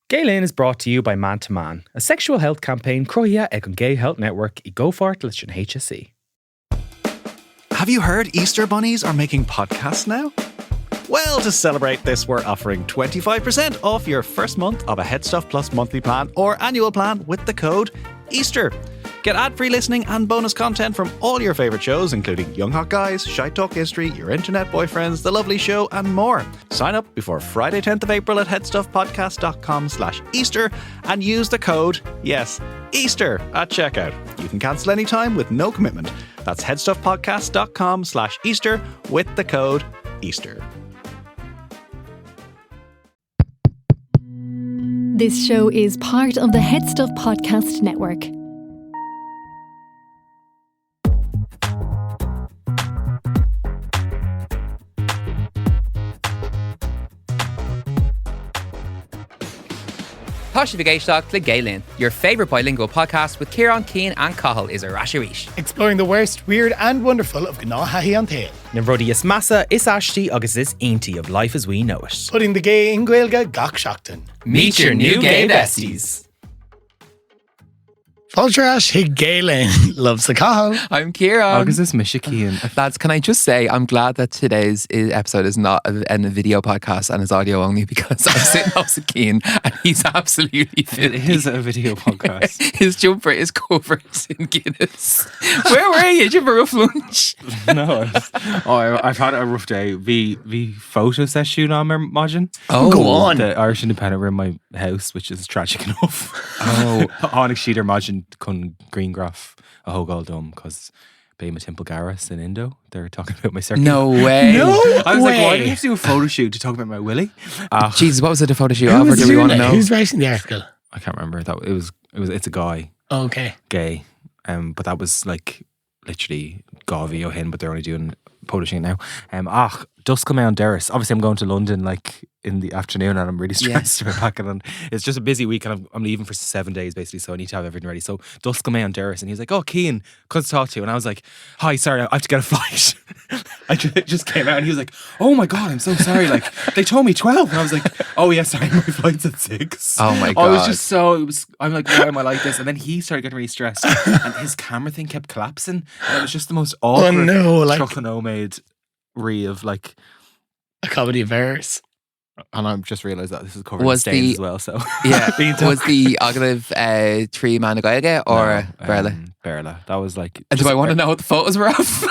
Gaylin is brought to you by Man to Man, a sexual health campaign croia ag an Gay Health Network I go fort leis an HSE. Have you heard Easter bunnies are making podcasts now? Well, to celebrate this, we're offering 25% off your first month of a Headstuff Plus monthly plan or annual plan with the code EASTER. Get ad-free listening and bonus content from all your favourite shows, including Young Hot Guys, Shite Talk History, Your Internet Boyfriends, The Lovely Show, and more. Sign up before Friday 10th of April at headstuffpodcast.com/Easter and use the code, yes, EASTER at checkout. You can cancel anytime with no commitment. That's headstuffpodcast.com/Easter with the code EASTER. This show is part of the Head Stuff Podcast Network. Táisí Vigéisteach le Gaylin, your favourite bilingual podcast with Kieran, Keane and Cathal is a Rasharish. Exploring the worst, weird and wonderful of Gná Hahi an Tail. Na rudí is massa, is ashti agus is ainty of life as we know it. Putting the gay in Gaelga gach seachtain. Meet your new gay besties. Fultrash Hig Gaylin loves the Cathal. I'm Kieran. Agus is Misha Keane. Lads, can I just say I'm glad that today's episode is not a video podcast and is audio only, because I'm sitting opposite Keane and he's absolutely It is a video podcast. His jumper is covered in Guinness. Where were you? Did you have a rough lunch? No, I've had a rough day. The photo session on my margin. Oh, go on. The Irish Independent were in my house, which is tragic enough. Oh. Honnig Sheeter margin con Greengraff a Hogal Dome because Bema Temple Garris in Indo. They're talking about my circuit. No way. No I was like, why way. do you have to do a photo shoot to talk about my willy? Jesus, what was it, the photo shoot Who of, or was do we doing want to it? know? Who's writing the article? I can't remember. It's a guy, Okay. gay. But that was like literally Gavi O'Hin, but they're only doing publishing it now. Dusk come out on Derris. Obviously, I'm going to London like in the afternoon, and I'm really stressed about packing. And it's just a busy week, and I'm leaving for 7 days basically, so I need to have everything ready. So Dusk come out on Derris, and he's like, "Oh, Keane, good to talk to you." And I was like, "Hi, sorry, I have to get a flight." I just came out, and he was like, "Oh my god, I'm so sorry. Like they told me 12," and I was like, "Oh yeah, sorry, my flight's at 6." Oh my I God. was just so. I'm like, why am I like this? And then he started getting really stressed, and his camera thing kept collapsing. And it was just the most awkward. no, like- Chuck and O-made of like, A comedy of errors. and I've just realised that this is covered in Was stains the- as well. So Yeah. Being Was the Aglav 3-man Gaeilge or Berla? Berla. That was like. Do I want to know what the photos were of?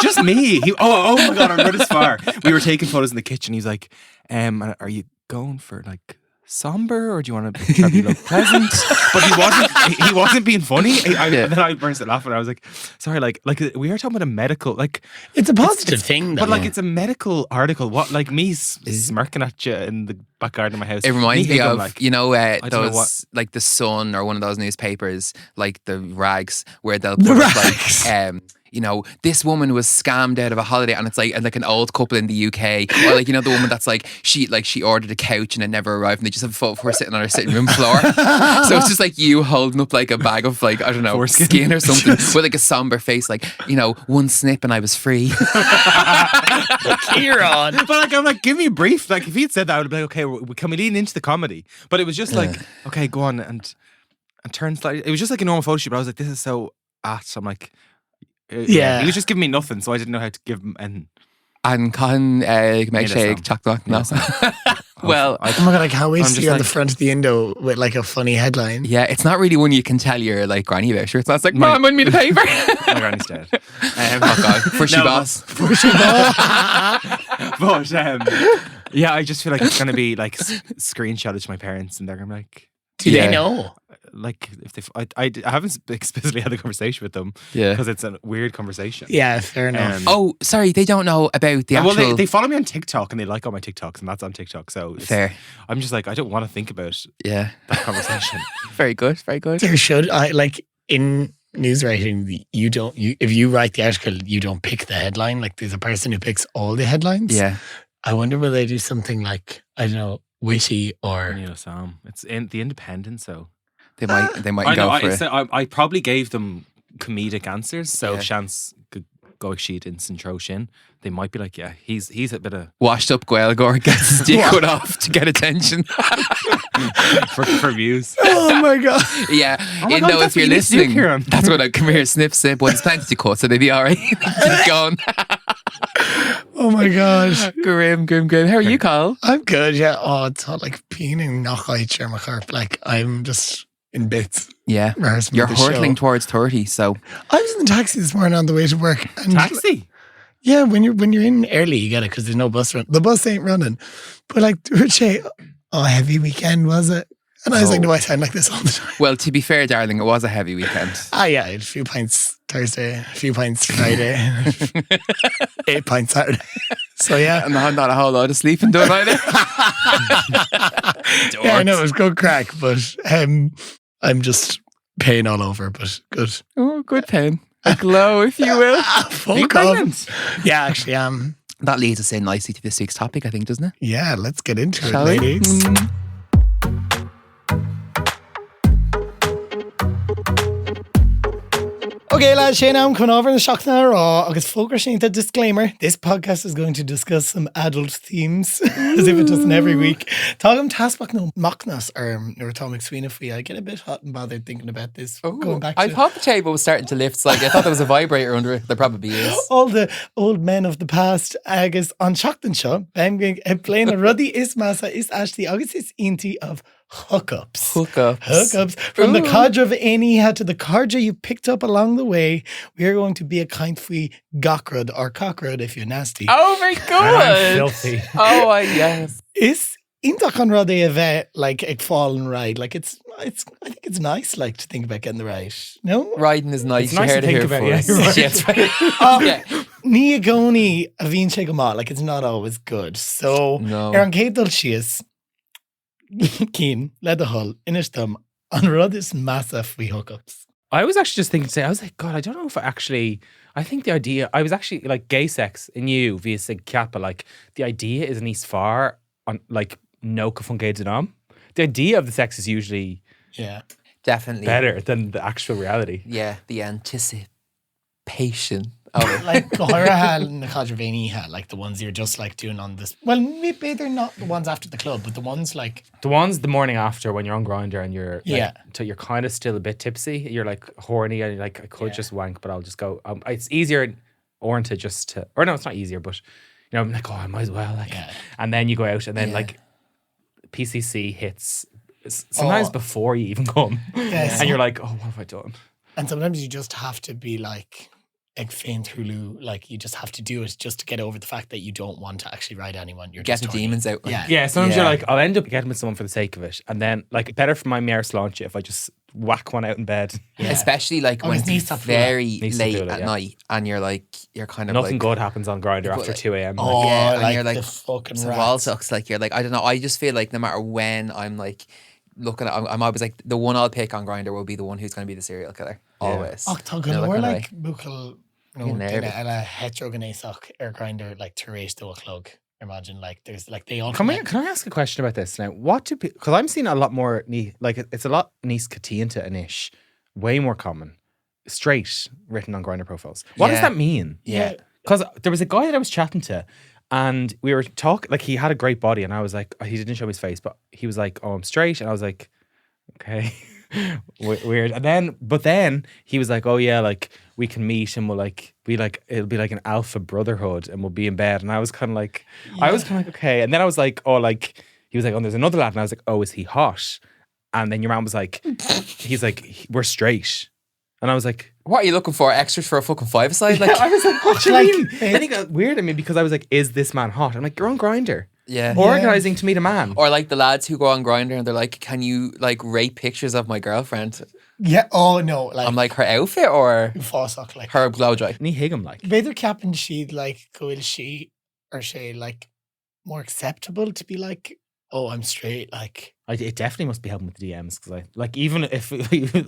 Just me. Oh my god! I'm going this far. We were taking photos in the kitchen. He's like, "Are you going for like somber, or do you want to try to look pleasant?" But he wasn't being funny. Then I burst out laughing. I was like, "Sorry, like we are talking about a medical like." It's a positive thing, though. But like it's a medical article. What like me smirking at you in the back garden of my house? It reminds me giggling, of, like, you know, don't know those, like the Sun or one of those newspapers, like the rags, where they'll The put up rags. like, you know, this woman was scammed out of a holiday, and it's like an old couple in the UK, or like, you know, the woman that's like she ordered a couch and it never arrived, and they just have a photo of her sitting on her sitting room floor. So it's just like you holding up like a bag of like, I don't know, Foreskin. skin or something with like a somber face, like, you know, one snip and I was free. Kieran. But like, I'm like, give me a brief. Like, if he'd said that, I would be like, okay, can we lean into the comedy? But it was just like, okay, go on and turn slightly. It was just like a normal photo shoot, but I was like, this is so ass. I'm like, Yeah. He was just giving me nothing, so I didn't know how to give him. And And Con make Made a shake sound. chocolate. No. Well, Oh my god, I can't wait I'm to just see you on the like- front of the Indo with like a funny headline. yeah, it's not really one you can tell your like granny about. Sure, it's not like, Mom, lend me the paper. my granny's dead. Oh God, for she No, boss. But yeah, I just feel like it's gonna be like screenshotted to my parents, and they're gonna be like, Do Yeah. they know? like if they, I haven't explicitly had the conversation with them, Yeah. because it's a weird conversation. Yeah, fair enough. Oh, sorry, they don't know about the actual. Well, they follow me on TikTok and they like all my TikToks, and that's on TikTok. So Fair. I'm just like, I don't want to think about Yeah, that conversation. very good, very good. There should I like in news writing if you write the article, you don't pick the headline. Like there's a person who picks all the headlines. Yeah, I wonder will they do something like, I don't know, witty or Neil Sam. It's in the Independent, so they might I know. go for it. I probably gave them comedic answers. So Yeah. if Chance could go sheet in Centro Shin, they might be like, yeah, he's a bit of Washed up Gaelgore gets his dick cut off to get attention. for views. Oh my God. Yeah. my You God, know, that's if you're what you need to do, listening, Kieran. that's what I come here, snip, snip. Well, there's plenty to cut, so they'd be all right. Keep going. Oh my gosh. Grim. How are you, Kyle? I'm good, yeah. Oh, it's all like peeing knock out my carp. Like, I'm just in bits. Yeah. rehearsing You're the hurtling show. towards 30, so I was in the taxi this morning on the way to work. And Taxi. Yeah, when you're in early, you get it because there's no bus run. The bus ain't running. But like, would say, oh, heavy weekend, was it? And I was like, no, I sound like this all the time. well, to be fair, darling, it was a heavy weekend. Ah, yeah, I had a few pints Thursday, a few pints Friday, 8 pints Saturday. So yeah. And not a whole lot of sleeping done either. Yeah, I know, it was good crack, but I'm just pain all over, but good. Oh, good pain. A glow, if you will. Fuck off. Yeah, actually, That leads us in nicely to this week's topic, I think, doesn't it? yeah, let's get into Shall it, we? ladies. Okay, lads, Shane, I'm coming over in the shock now raw. Agus fógur the disclaimer. This podcast is going to discuss some adult themes, as if it doesn't every week. Tágam tasbach no machnas or Atomic Suigh if I get a bit hot and bothered thinking about this. Going back I to thought the table was starting to lift slightly. I thought there was a vibrator under it. There probably is. all the old men of the past. Agus on Shockton Show, I'm going to play a ruddy is massa is actually August is inti of hookups. Hookups. From the cadre of Ainiha to the cadre you picked up along the way, we are going to be a kind free gockrud or cockrud if you're nasty. Oh my god. Filthy. Oh, yes. Is Intach an rud é a bheith like ag fallen ride? Like it's I think it's nice like to think about getting the right. No? Riding is nice. It's nice to think about, yeah, you're right. Yes, right. Okay. Yeah. Ní agóní a bhín sé go má, like it's not always good. So No. an cédal sios Keen, le a hull, inistum, an rud is massive we hookups. I was actually just thinking today, I was like, God, I don't know if I think the idea, I was actually like gay sex in you via Sig Kappa, like the idea is an East Far on like no kafungades and the idea of the sex is usually Yeah. Definitely. better than the actual reality. Yeah, the anticipation of it. Like Gohara and the Cadravani like the ones you're just like doing on this. Well, maybe they're not the ones after the club, but the ones like The ones the morning after when you're on Grindr and you're like, Yeah. till you're kind of still a bit tipsy, you're like horny and you're like, I could just wank, but I'll just go. It's easier or to just to, or no, it's not easier, but you know, I'm like, oh, I might as well. Like, Yeah. and then you go out and then Yeah. like PCC hits sometimes Oh. before you even come, Yes. and you're like, oh, what have I done? and sometimes you just have to be like faint Hulu, like you just have to do it just to get over the fact that you don't want to actually ride anyone. You're Get just the horny. demons out. Yeah. Yeah, sometimes Yeah. you're like, I'll end up getting with someone for the sake of it, and then like better for my mare launch if I just whack one out in bed. Yeah. Especially like Oh, when it's it's Nisa Fula. very Nisa late Fula, at yeah. night and you're like, you're kind of Nothing like, good happens on Grindr But, after like, 2 a.m. Oh, Yeah, and like you're like, the fucking so wall rats. sucks. Like you're like, I don't know. I just feel like no matter when I'm like looking at, I'm always like the one I'll pick on Grindr will be the one who's going to be the serial killer. Always. Och, tá You know, that go kind of like buchel no You're duine nervous. a heterogenéisach Grindr like taréis do a clog. Imagine like there's like they all Can connect. I ask a question about this now? What do people? Because I'm seeing a lot more. Like it's a lot níos catínta an ish, way more common, straight written on Grindr profiles. What does Yeah. that mean? Yeah. Because there was a guy that I was chatting to, and we were talking. Like he had a great body, and I was like, he didn't show his face, but he was like, "Oh, I'm straight," and I was like, "Okay." Weird. And then he was like, oh yeah, like we can meet and we'll like be like, it'll be like an alpha brotherhood and we'll be in bed. And I was kind of like, okay. And then I was like, oh, like he was like, oh, there's another lad, and I was like, oh, is he hot? And then your man was like, he's like, we're straight. And I was like, What are you looking for? Extras for a fucking five-a-side? Like, I was like, what do you Like, mean? Then he got weird at me because I was like, is this man hot? I'm like, you're on Grindr. yeah. Organising to meet a man. Or like the lads who go on Grindr and they're like, can you like rate pictures of my girlfriend? Yeah, oh no, like I'm like, her outfit or fásadh like her blow dry? Ní higam like. Beidir capan she'd like goil she or she like more acceptable to be like, oh, I'm straight, like It definitely must be helping with the DMs because I like even if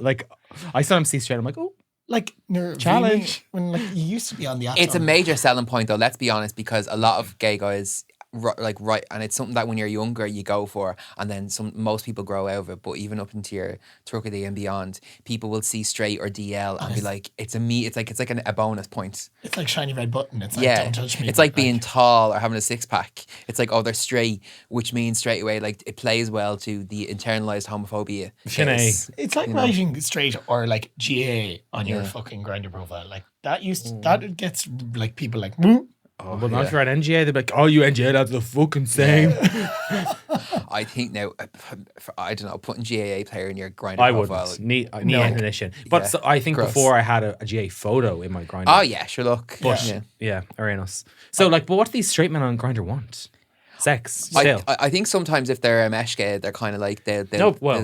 like I sometimes see straight, I'm like, oh, like Challenge. when like you used to be on the app. It's a major selling point though, let's be honest, because a lot of gay guys right, and it's something that when you're younger you go for, and then most people grow out of it. But even up into your Turkey and beyond, people will see straight or DL and be like, it's like a bonus point. It's like shiny red button. It's like, don't touch me. It's like being tall or having a six pack. It's like, oh, they're straight, which means straight away like it plays well to the internalized homophobia. It's like writing straight or like GA on your fucking Grindr profile. Like that that gets like people like. Oh, but not if you're at NGA, they're like, oh, you NGA, that's the fucking same. I think now, I don't know, putting GAA player in your Grindr I profile. wouldn't. Need definition. But so I think before I had a GA photo in my Grindr. Oh, yeah, sure, look. But, Arenos. So, like, but what do these straight men on Grindr want? Sex, still. I think sometimes if they're a mesh gay, they're kind of like they'll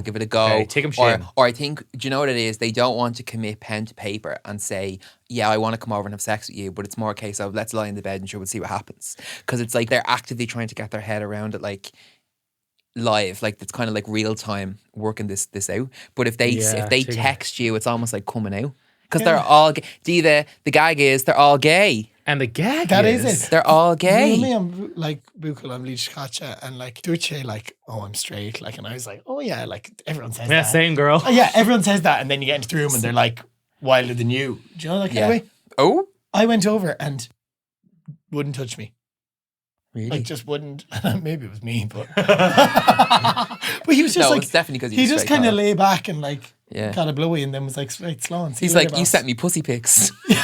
give it a go. Okay, take 'em shin. Or I think, do you know what it is? They don't want to commit pen to paper and say, yeah, I want to come over and have sex with you, but it's more a case of let's lie in the bed and sure we'll see what happens. Because it's like they're actively trying to get their head around it, like live, like it's kind of like real time working this out. But if they text you, it's almost like coming out because they're all the gag is they're all gay. And the gag is it. They're all gay. You know me, I'm like Bukal, I'm Leach Kacha, and like Duce, like, oh, I'm straight. Like, and I was like, oh yeah, like everyone says that. Yeah, same girl. Oh, yeah, everyone says that, and then you get into the room and they're like wilder than you. Do you know, like anyway? Oh, I went over and wouldn't touch me. Really? Like just wouldn't. Maybe it was me, but but he was just like it's definitely because he just kind of lay back and like Yeah. got a blowy and then was like, right, Sloan. He's like, you sent me pussy pics. Okay,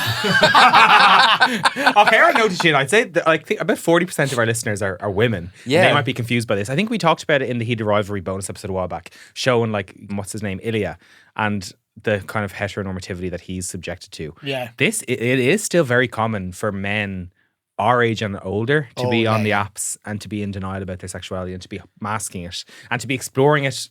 I noticed you. I'd say that, I think about 40% of our listeners are women. Yeah. And they might be confused by this. I think we talked about it in the Heated Rivalry bonus episode a while back, showing like, what's his name, Ilya, and the kind of heteronormativity that he's subjected to. Yeah. It is still very common for men our age and older to be on the apps and to be in denial about their sexuality and to be masking it and to be exploring it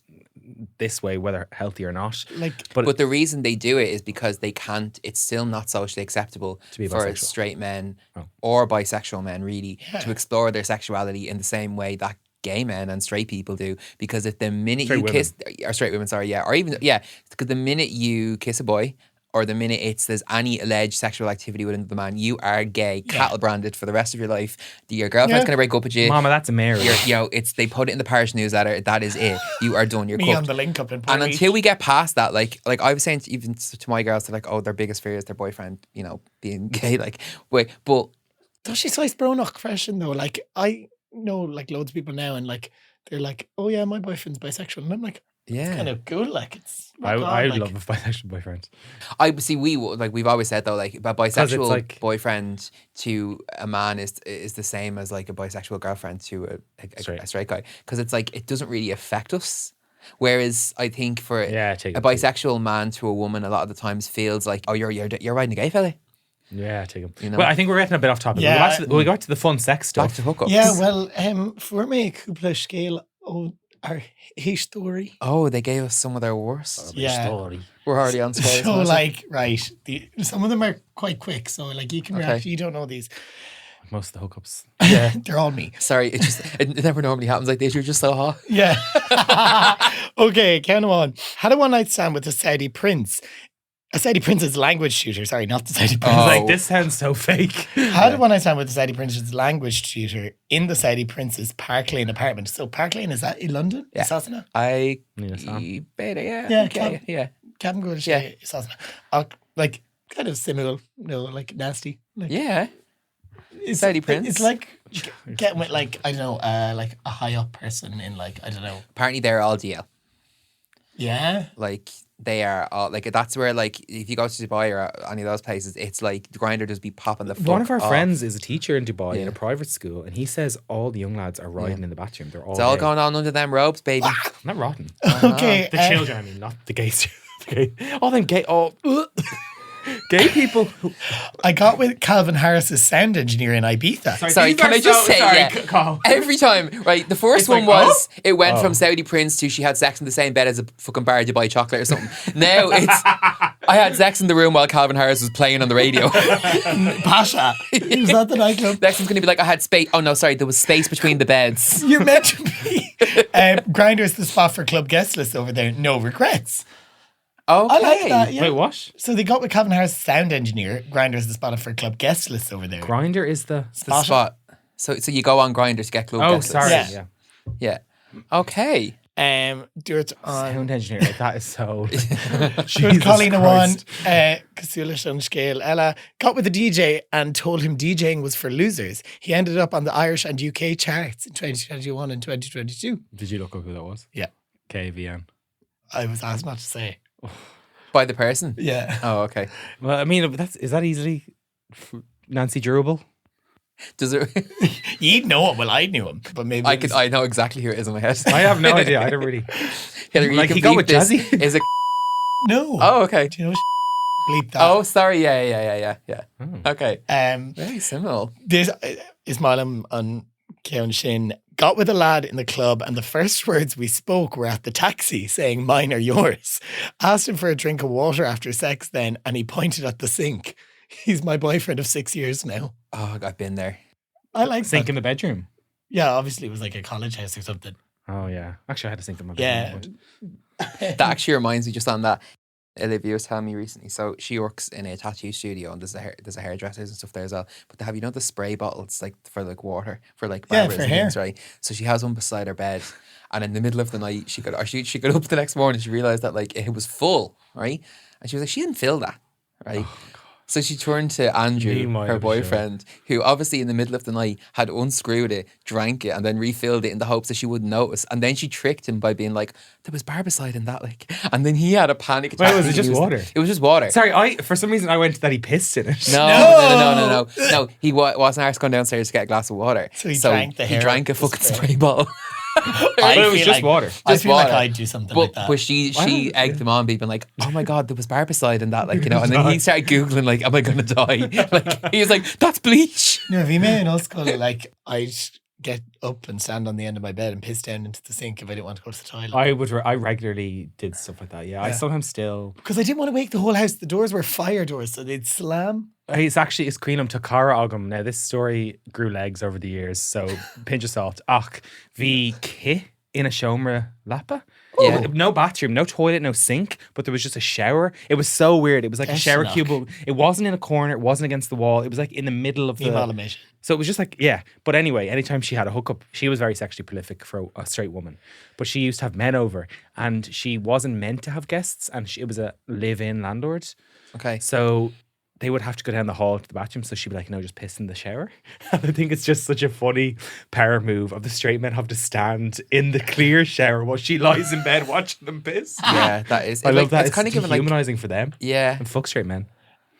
this way, whether healthy or not. But the reason they do it is because they can't, it's still not socially acceptable to be for bisexual. Straight men or bisexual men really to explore their sexuality in the same way that gay men and straight people do. Because if the minute because the minute you kiss a boy or the minute there's any alleged sexual activity within the man, you are gay, cattle branded for the rest of your life. Your girlfriend's going to break up with you. Mama, that's a marriage. They put it in the parish newsletter. That is it. You are done. You're me cooked. on the link up in And until we get past that, like I was saying even to my girls, they're like, oh, their biggest fear is their boyfriend, being gay. Like, but does she size Bronach fashion though? Like I know like loads of people now, and like they're like, oh yeah, my boyfriend's bisexual, and I'm like, it's kind of cool. Like it's. I love a bisexual boyfriend. We've always said though, like a bisexual boyfriend to a man is the same as like a bisexual girlfriend to a straight guy, because it's like it doesn't really affect us. Whereas I think for a bisexual man to a woman, a lot of the times feels like, oh, you're riding a gay fella. Yeah, take him. Well, I think we're getting a bit off topic. Yeah. We got to the fun sex stuff. Back to hookups. Yeah, well, for me, Kupla scale, our history. Oh, they gave us some of their worst. Story. We're already on scale. So like, right, some of them are quite quick. So like, you can react. You don't know these. Most of the hookups. Yeah, they're all me. Sorry, it never normally happens like this. You're just so hot. Yeah. Okay, count on. Had a one night stand with a Saudi prince. A Saudi prince is a language tutor. Sorry, not the Saudi prince. Like, this sounds so fake. Had a one night stand with the Saudi prince's language tutor in the Saudi prince's Park Lane apartment. So Park Lane, is that in London? Yeah. Sasana? Yeah. Cabin go to Sasana. Like kind of similar, like nasty. Like, yeah. Saudi prince. It's like getting with like, I don't know, like a high up person in like, I don't know. Apparently they're all DL. Yeah. Like they are all like, that's where like if you go to Dubai or any of those places, it's like the Grindr just be popping the fuck One of our off. friends is a teacher in Dubai in a private school, and he says all the young lads are riding in the bathroom. They're all It's all gay. going on under them robes, baby. Not rotten. Okay. The children, I mean, not the gays. All them gay, gay people. I got with Calvin Harris's sound engineer in Ibiza. Sorry, can I just say, Carl. every time, right? The first It's one like, was it went from Saudi prince to she had sex in the same bed as a fucking bar of Dubai chocolate or something. Now it's I had sex in the room while Calvin Harris was playing on the radio. Pasha. Is that the nightclub? Next one's going to be like, I had space. Oh no, sorry, there was space between the beds. You're meant to be. Grindr's the spot for club guest list over there. No regrets. Okay. I like that. Yeah. Wait, what? So they got with Calvin Harris, sound engineer. Grindr's the spot for club guest list over there. Grindr is the The spot. So you go on Grindr to get club Oh, guest sorry. lists. Yeah. Yeah. Okay. Do it on. Sound engineer. Like, that is so. Good Jesus Colleen one, Christ. Cosúla on scale. Ella got with a DJ and told him DJing was for losers. He ended up on the Irish and UK charts in 2021 and 2022. Did you look up who that was? Yeah. KVN. I was asked not to say. By the person? Yeah. Oh, okay. Well, I mean, is that easily Nancy Durable? Does it? You'd know him. Well, I knew him. But maybe it was- I know exactly who it is in my head. I have no idea. I don't really. Hillary, you Like, can he got bleep with this. Jazzy? Is it? No. Oh, okay. Do you know bleep that? Oh, sorry. Yeah. Okay. Very similar. This is Marlon on Keon Shin. Got with a lad in the club, and the first words we spoke were at the taxi, saying, "Mine are yours." Asked him for a drink of water after sex then, and he pointed at the sink. He's my boyfriend of 6 years now. Oh, I've been there. I like Sink that. in the bedroom. Yeah, obviously it was like a college house or something. Oh, yeah. Actually, I had to sink in my Yeah. bedroom. That actually reminds me just on that. Olivia was telling me recently. So she works in a tattoo studio, and there's a hairdressers and stuff there as well. But they have, the spray bottles like for like water for like Yeah, barbers for and hair. things, right? So she has one beside her bed, and in the middle of the night she got up the next morning. She realized that like it was full, right? And she was like, she didn't fill that, right? So she turned to Andrew, Meanwhile, her sure. boyfriend, who obviously in the middle of the night had unscrewed it, drank it, and then refilled it in the hopes that she wouldn't notice. And then she tricked him by being like, "There was barbicide in that," like. And then he had a panic attack. Wait, was it thinking just water? It was just water. Sorry, for some reason I went that he pissed in it. No. He wasn't arsed going downstairs to get a glass of water. So he drank the He hair drank a with the fucking spray. spray bottle. But it was feel just water. I Just feel like water. I'd do something like that. But she egged him on, being like, "Oh my god, there was barbicide in that," like, and then he started googling like, "Am I gonna die?" Like he was like, "That's bleach." No, if you made in old school, like I'd get up and stand on the end of my bed and piss down into the sink if I didn't want to go to the toilet. I regularly did stuff like that. Yeah, I sometimes still. Because I didn't want to wake the whole house. The doors were fire doors, so they'd slam. It's Queenum to Cara Ogum. Now this story grew legs over the years, so pinch of salt. Ach, vi ki in a shomra lappa. Yeah. No bathroom, no toilet, no sink, but there was just a shower. It was so weird. It was like a shower Eshnach. cubicle. It wasn't in a corner. It wasn't against the wall. It was like in the middle of the. Emalamation. So it was just like, yeah. But anyway, anytime she had a hookup, she was very sexually prolific for a straight woman. But she used to have men over, and she wasn't meant to have guests, and it was a live-in landlord. Okay. So they would have to go down the hall to the bathroom. So she'd be like, "No, just piss in the shower." And I think it's just such a funny power move of the straight men have to stand in the clear shower while she lies in bed watching them piss. Yeah, that is. I love that. It's kind of given like, dehumanizing for them. yeah. And fuck straight men.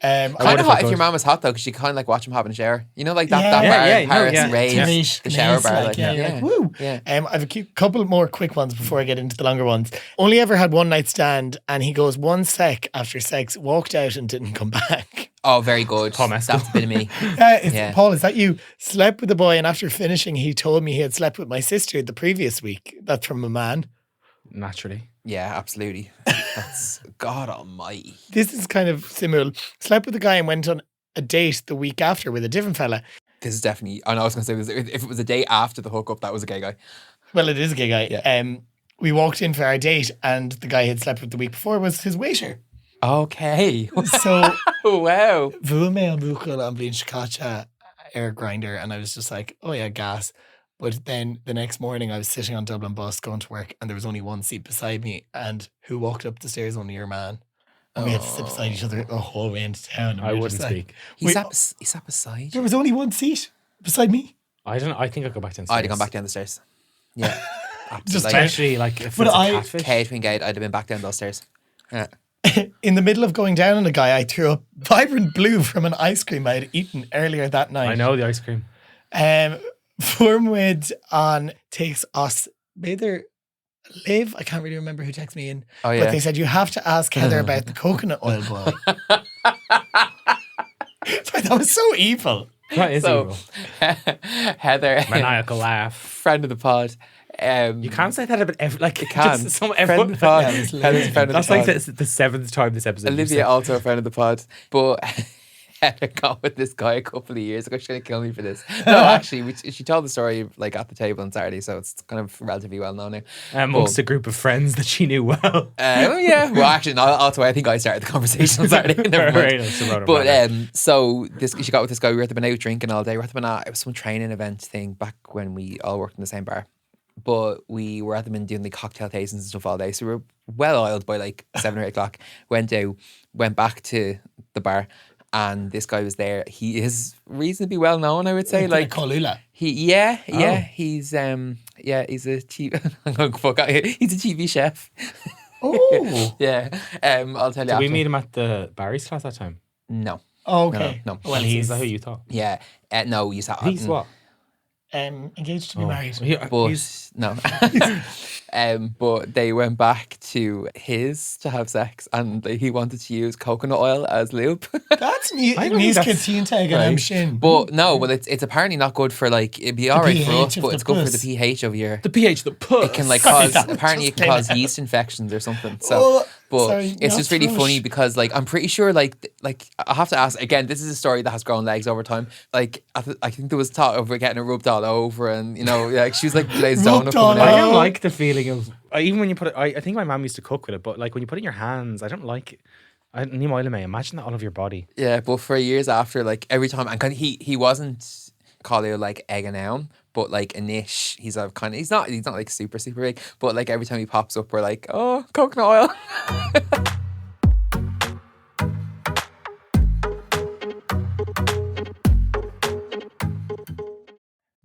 Kind wonder of if hot I if your could. mom was hot though, because you kind of like watch him having a shower. You know, like that Yeah. bar Yeah, in Paris, yeah. Rave, Timmy's the shower nice, bar. like, Like, yeah, you're like, woo. Yeah. I have a couple more quick ones before I get into the longer ones. Only ever had one night stand, and he goes 1 sec after sex, walked out and didn't come back. Oh, very good. Paul Mescal. That's a bit of me. Yeah. Paul, is that you? Slept with a boy, and after finishing, he told me he had slept with my sister the previous week. That's from a man. Naturally. Yeah, absolutely. That's God Almighty. This is kind of similar. Slept with a guy and went on a date the week after with a different fella. This is definitely. I know I was going to say if it was a day after the hookup, that was a gay guy. Well, it is a gay guy. Yeah. We walked in for our date, and the guy had slept with the week before was his waiter. Okay. So, Wow. Vume an buchel an blin shkacha air grinder, and I was just like, oh yeah, gas. But then the next morning, I was sitting on Dublin bus going to work, and there was only one seat beside me. And who walked up the stairs? Only your man. And we had to sit beside each other the whole way into town. and I we were wouldn't just like- speak. He Wait. sat beside you. There was only one seat beside me. I don't know. I think I'd go back downstairs. I'd have gone back down the stairs. Yeah. Just Absolutely. Especially like if But it's a I- catfish. Kate Wingate, I'd have been back down those stairs. Yeah. In the middle of going down on a guy, I threw up vibrant blue from an ice cream I had eaten earlier that night. I know the ice cream. Formwid on takes us Bather Live. I can't really remember who texted me in. Oh, yeah. But they said you have to ask Heather about the coconut oil boy. That was so evil. That is So, evil. Heather, Maniacal laugh. friend of the pod. You can't say that about every like You can. just some Friend everyone. of the pod. Yeah, it was Heather's a friend of That's the like pod. the seventh time this episode. you've Olivia, said- also a friend of the pod. But had a go with this guy a couple of years ago. She's going to kill me for this. No, actually, she told the story like at the table on Saturday, so it's kind of relatively well known now. Amongst a group of friends that she knew well. Yeah. Well, actually, no, also I think I started the conversation on Saturday. Never mind. So she got with this guy. We were at the been out drinking all day. We were at the it was some training event thing back when we all worked in the same bar. But we were at the doing the cocktail tastings and stuff all day. So we were well oiled by like 7 or 8 o'clock. Went back to the bar, and this guy was there. He is reasonably well known, I would say. Like Colula. He's he's a TV. I'm going fuck out here. He's a TV chef. Oh, yeah. I'll tell you. Did we meet him at the Barry's class that time? No. Oh, okay. No. Well, is that who you thought? Yeah. No, you saw. He's what? Engaged to be married. But no. But they went back to his to have sex, and he wanted to use coconut oil as lube. That's news canteen tag and I'm shin. But no, well, it's apparently not good for like it'd be alright for us, but it's good for the pH of your. The pH, the puss. It can like cause apparently it can cause yeast infections or something. So, it's just really funny because like I'm pretty sure like I have to ask again. This is a story that has grown legs over time. Like I think there was talk of getting it rubbed all over, and like she was like glazed donut coming out. I don't like the feeling of even when you put it. I think my mum used to cook with it, but like when you put it in your hands, I don't like it. I need my imagine that all of your body. Yeah, but for years after, like every time, and he wasn't Collier like egging on, but like Anish, he's not like super big, but like every time he pops up, we're like, oh, coconut oil.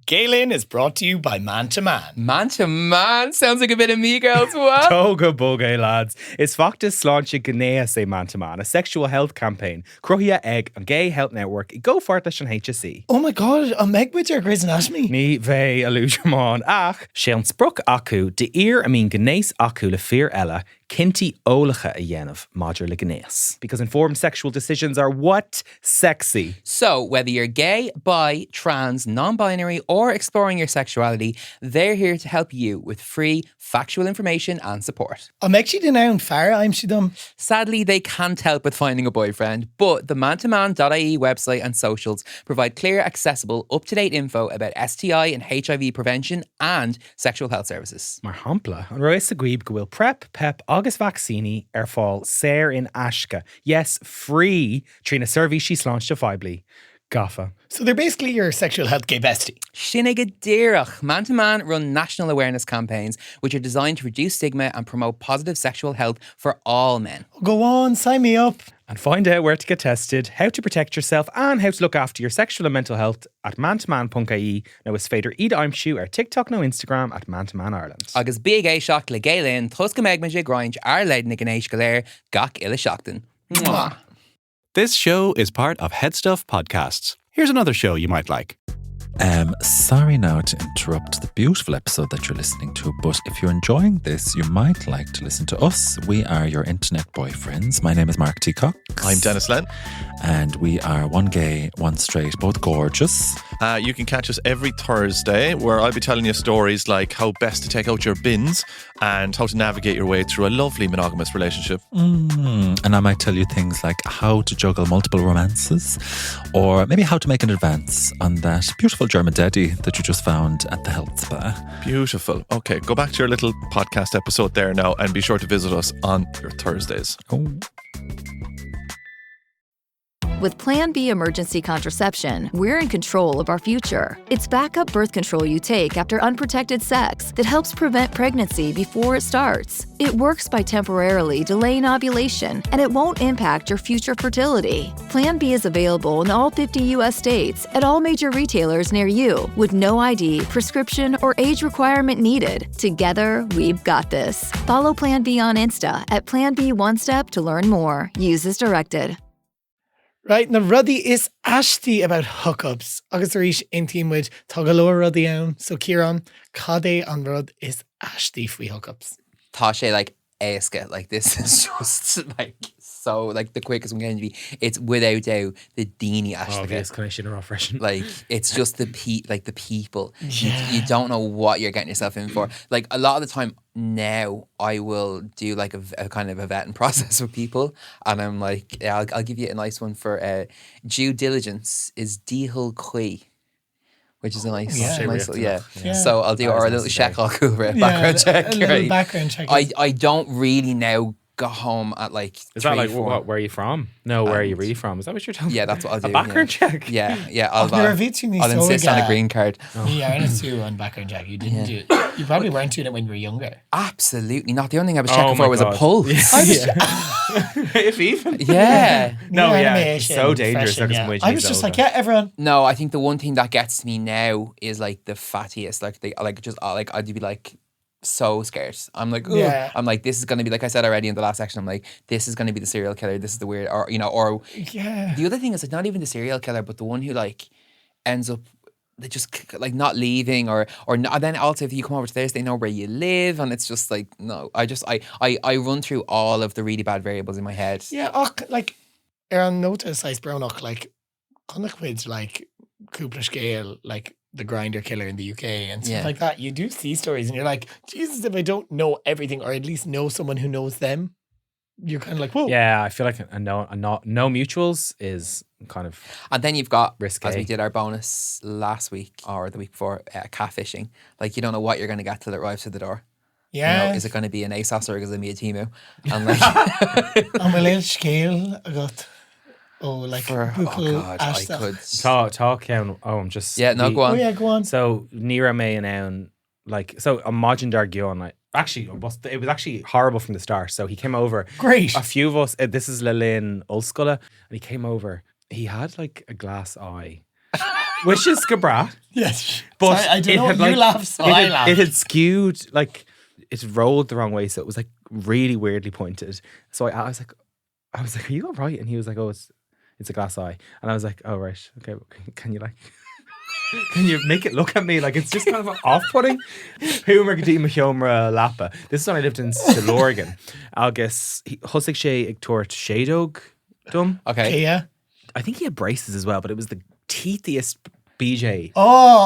Galen is brought to you by Man to Man. Man to Man sounds like a bit of me, girls. What? Toga bugay, lads. It's Factus Sláinte Gnéa say Man to Man, a sexual health campaign. Cruthia egg and gay health network. Go for it on HSE. Oh my god, a meg with your Grey's Anatomy. Ní bheith a lúidreamán ach sé spruch acu de ir gnéis acu le fear ella Kinty ólacha a dhéanamh maidir le gnéas. Because informed sexual decisions are what? Sexy. So, whether you're gay, bi, trans, non-binary, or exploring your sexuality, they're here to help you with free, factual information and support. I'm actually down far, I'm she done. Sadly, they can't help with finding a boyfriend, but the mantoman.ie website and socials provide clear, accessible, up-to-date info about STI and HIV prevention and sexual health services. Mar hampla, an rois a gweib go bhfuil prep, pep, agus vaccini fáil séir in Ashka. Yes, free, trína survey she sláinte fibly. Gaffa. So they're basically your sexual health gay bestie. Sinnig dírach. Man to Man run national awareness campaigns which are designed to reduce stigma and promote positive sexual health for all men. Go on, sign me up. And find out where to get tested, how to protect yourself, and how to look after your sexual and mental health at mantoman.ie. Now is féidir iad aimsú ar TikTok no Instagram at mantoman Ireland. Agus big é seach le Galen, thusca meg me grind ar leidna gnéis galéir gach illa seachtain. Mwah. This show is part of Headstuff Podcasts. Here's another show you might like. Sorry now to interrupt the beautiful episode that you're listening to, but if you're enjoying this, you might like to listen to us. We are your internet boyfriends. My name is Mark T. Cox. I'm Dennis Len. And we are one gay, one straight, both gorgeous. You can catch us every Thursday where I'll be telling you stories like how best to take out your bins and how to navigate your way through a lovely monogamous relationship. And I might tell you things like how to juggle multiple romances, or maybe how to make an advance on that beautiful German daddy that you just found at the health spa. Beautiful. Okay, go back to your little podcast episode there now and be sure to visit us on your Thursdays. Oh. With Plan B emergency contraception, we're in control of our future. It's backup birth control you take after unprotected sex that helps prevent pregnancy before it starts. It works by temporarily delaying ovulation, and it won't impact your future fertility. Plan B is available in all 50 U.S. states at all major retailers near you, with no ID, prescription, or age requirement needed. Together, we've got this. Follow Plan B on Insta at Plan B One Step to learn more. Use as directed. Right, na ruddy is ashti about hookups. Agus arish intim with tagalor ruddy own. So Kieran, Kade on rud is ashti free hookups. Tá sé like Aska, like this is just like so like the quickest one can be. It's without doubt the Dini Oh, the Ashliga. escalation are fresh. Like it's just the people. You don't know what you're getting yourself in for. Like a lot of the time now, I will do like a kind of a vetting process with people, and I'm like, yeah, I'll give you a nice one for due diligence is Dihul Kui. Which is a nice, yeah. So I'll do our little check, I'll go background check. A little background check. I don't really now go home at like. Is that like what? Where are you from? No, where are you really from? Is that what you're telling me? Yeah, that's what I'll do. A background check. Yeah. I'll insist on a green card. Yeah, I too on background check. You didn't do it. You probably weren't doing it when you were younger. Absolutely not. The only thing I was checking for was a pulse. If even. Yeah. No, it's so dangerous. I was just like, yeah, everyone. No, I think the one thing that gets me now is like the fattiest. Like I'd be like so scared. I'm like, I'm like, this is gonna be like I said already in the last section. I'm like, this is gonna be the serial killer. This is the weird, or the other thing is like not even the serial killer, but the one who like ends up. They just like not leaving or not. And then also if you come over to this, they know where you live, and it's just like no. I run through all of the really bad variables in my head. Yeah, like Aaron notice I brownach like Connachwid's like Cúpla Scale, like the grinder killer in the UK and stuff like that. You do see stories and you're like, Jesus, if I don't know everything or at least know someone who knows them, you're kind of like, whoa. Yeah, I feel like no mutuals is kind of. And then you've got, risky. As we did our bonus last week or the week before, catfishing. Like you don't know what you're going to get till it arrives to the door. Yeah. You know, is it going to be an ASOS or is it going to be a Temu? And like on my little scale, I got I could talk down. I'm just go on. Oh yeah, go on. So Nira May and like so imagine Dargion like. Actually, it was actually horrible from the start. So he came over. Great. A few of us. This is Lillian Ulsculla, and he came over. He had like a glass eye, which is Gabra. Yes, but sorry, I don't know. You laughed, so I laughed. It had skewed, like it rolled the wrong way, so it was like really weirdly pointed. So I was like, "Are you all right?" And he was like, "Oh, it's a glass eye," and I was like, "Oh right, okay. Can you like?" Can you make it look at me like it's just kind of off-putting? Humor Gadima Hiomra Lapa. This is when I lived in Stillorgan. Agus Husik She Igtort Shadog Dum. Okay. Yeah. I think he had braces as well, but it was the teethiest BJ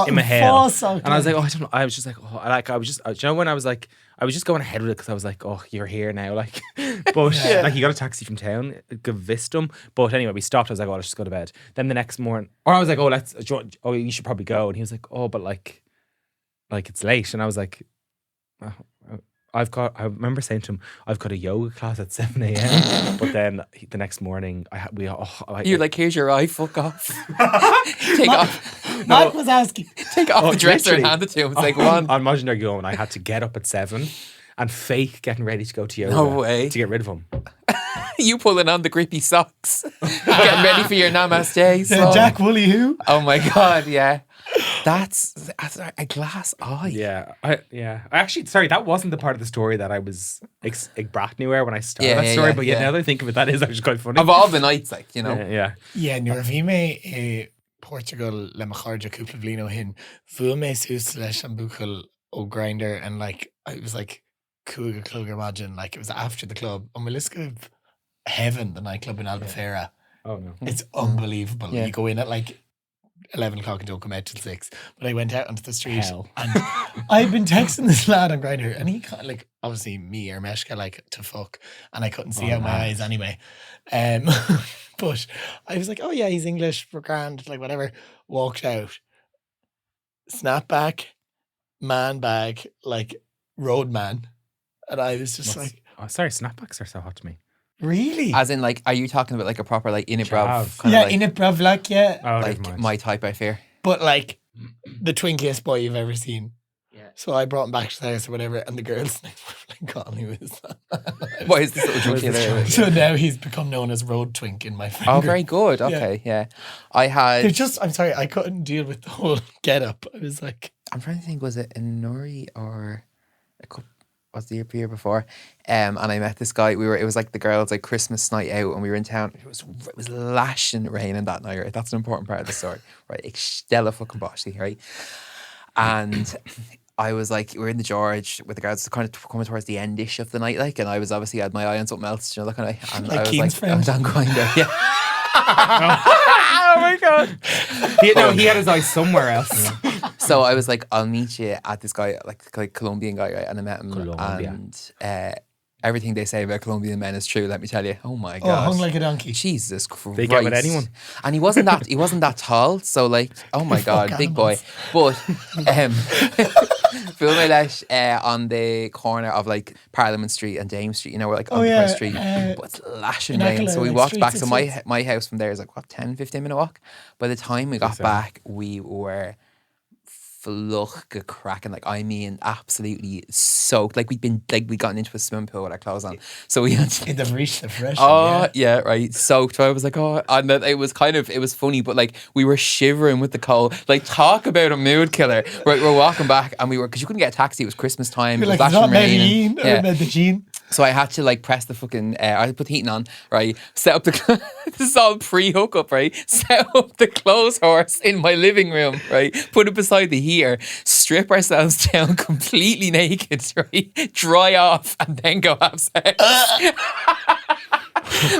in my hair. And I was like, oh, I don't know. I was just like, oh, I was just, you know, when I was like, I was just going ahead with it because I was like, oh, you're here now. Like, but like, he got a taxi from town, Gavistum. But anyway, we stopped. I was like, oh, let's just go to bed. Then the next morning, or I was like, oh, you should probably go. And he was like, oh, but like it's late. And I was like, oh, I remember saying to him, I've got a yoga class at 7 a.m. But then the next morning, you're like, here's your eye, fuck off. Take off. Mark was asking. Take off the dresser and hand it to him. It's like one. On Imagine they're going, I had to get up at 7 and fake getting ready to go to yoga. No way. To get rid of him. You pulling on the grippy socks. Getting ready for your namaste. Jack Woolley who? Oh my God, yeah. That's a glass eye. Yeah. I actually, sorry, that wasn't the part of the story that I was brat knew when I started that story. But now that I think of it, that is actually quite funny. Of all the nights, like, you know. Yeah. Yeah, Nurvime Portugal le macharja cúpla blino hin vume sus leis an buchel o grinder and like it was like Cúga Clug imagine like it was after the club on Miliska Heaven, the nightclub in Albufeira. Oh no. It's unbelievable. Yeah. You go in at like 11 o'clock and don't come out till 6. But I went out onto the street Hell. and I've been texting this lad on Grindr and he kind of like obviously me or Meshka like to fuck and I couldn't see out my eyes anyway. But I was like, oh yeah, he's English, we're grand, like whatever. Walked out. Snapback, man bag, like roadman. And I was just like, oh, sorry, snapbacks are so hot to me. Really? As in, like, are you talking about like a proper like Innibrav? Yeah, like, Innibrav, like, yeah. Oh, like my type, I fear. But like the twinkiest boy you've ever seen. Yeah. So I brought him back to the house or whatever, and the girls like, calling who is that? Why is this little twinkie there? So now he's become known as Road Twink in my finger. Oh, very good. Okay, yeah. I had. I'm sorry, I couldn't deal with the whole get up. I was like, I'm trying to think, was it in Nuri or a couple? Was the year before, and I met this guy. It was like the girls' like Christmas night out, and we were in town. It was lashing raining that night. Right, that's an important part of the story, right? Stella fucking Boschy, right? And I was like, we were in the George with the guards kind of coming towards the end-ish of the night, like, and I was obviously had my eye on something else, you know, that kind of way. And Like I was Keane's like, friend. I was on Grindr, yeah. Oh my god! He had his eyes somewhere else. So I was like, I'll meet you at this guy, like Colombian guy, right? And I met him, Colombia. and everything they say about Colombian men is true. Let me tell you. Oh my Oh, god, hung like a donkey. Jesus Christ! They get with anyone. And he wasn't that tall. So like, oh my god, Fuck big boy. But Phil Lesh on the corner of like Parliament Street and Dame Street, you know, we're like on yeah, the Street, but it's lashing in rain. So we Aguilera, like, walked streets back. and So streets. my house from there is like what 10-15 minute walk. By the time we got back, we were fluch cracking, like I mean absolutely soaked, like we'd gotten into a swimming pool with our clothes on, so we had to, It'd have reached the fresh. yeah, right, soaked. So I was like, oh, and then it was funny, but like we were shivering with the cold. Like, talk about a mood killer. Right, we're walking back and we were, because you couldn't get a taxi, it was Christmas time, You're it was like, it's lashing not rain, Medellin or Medellin. so I had to like press the fucking, I put the heating on, right? Set up the, this is all pre-hookup, right? Set up the clothes horse in my living room, right? Put it beside the heater, strip ourselves down completely naked, right? Dry off and then go have sex.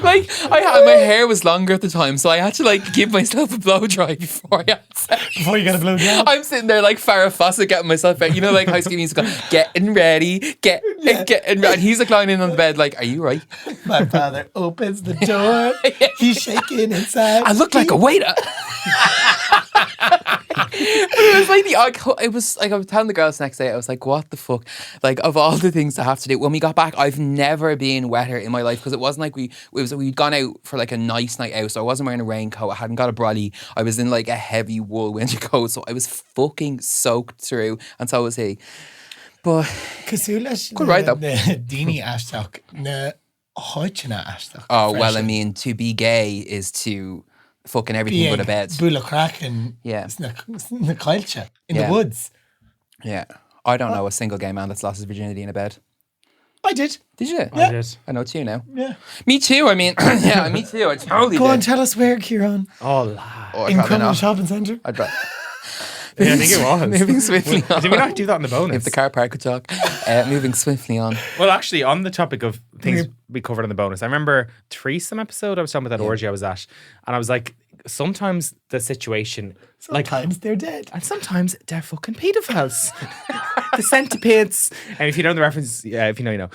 Like, my hair was longer at the time, so I had to like give myself a blow dry before I had sex. Before you got a blow job. I'm sitting there like Farrah Fawcett getting myself out, you know, like High School Musical, getting ready, getting ready. And he's like lying in on the bed, like, are you right? My father opens the door. He's shaking inside. I look like a waiter. But it was like it was like I was telling the girls the next day, I was like, what the fuck? Like, of all the things to have to do, when we got back, I've never been wetter in my life, because it wasn't like we'd gone out for like a nice night out, so I wasn't wearing a raincoat, I hadn't got a brolly, I was in like a heavy wool winter coat, so I was fucking soaked through, and so was he. But Casulas good ride though. Dini ashtok na hoichina ashtok. Oh well, I mean, to be gay is to fucking everything but a bed. Bula crack and Yeah. the culture in Yeah. the woods. Yeah, I don't know a single gay man that's lost his virginity in a bed. I did. Did you? I did. I know two now. Yeah. Me too. I mean, yeah, me too. I totally Go did. on, tell us where, Kieran. Oh, lad. Oh, I'd In rather Crumlin not. Shopping Centre. I'd rather. Yeah, I think it was. Moving swiftly on. Did we not do that in the bonus? If the car park could talk. Moving swiftly on. Well, actually, on the topic of things we covered in the bonus, I remember threesome episode. I was talking about that orgy I was at, and I was like, sometimes the situation, Sometimes they're dead. and sometimes they're fucking pedophiles. The centipedes. And if you know the reference, yeah, if you know, you know.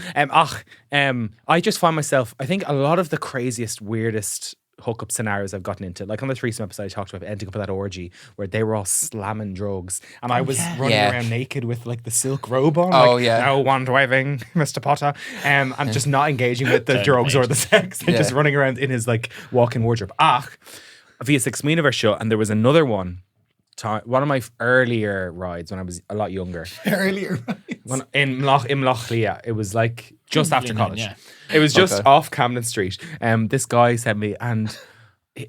I just find myself, I think a lot of the craziest, weirdest hookup scenarios I've gotten into, like on the threesome episode I talked about ending up at that orgy where they were all slamming drugs and I was running Yeah. around naked with like the silk robe on, Oh, like, yeah. no wand waving, Mr. Potter, and just not engaging with the drugs or the sex, and just running around in his like walk-in wardrobe. Via 6 Miniver show, and there was another one of my earlier rides when I was a lot younger. Earlier. When, in Loch Lea, it was like just after college. yeah. It was just Okay. off Camden Street. This guy sent me, and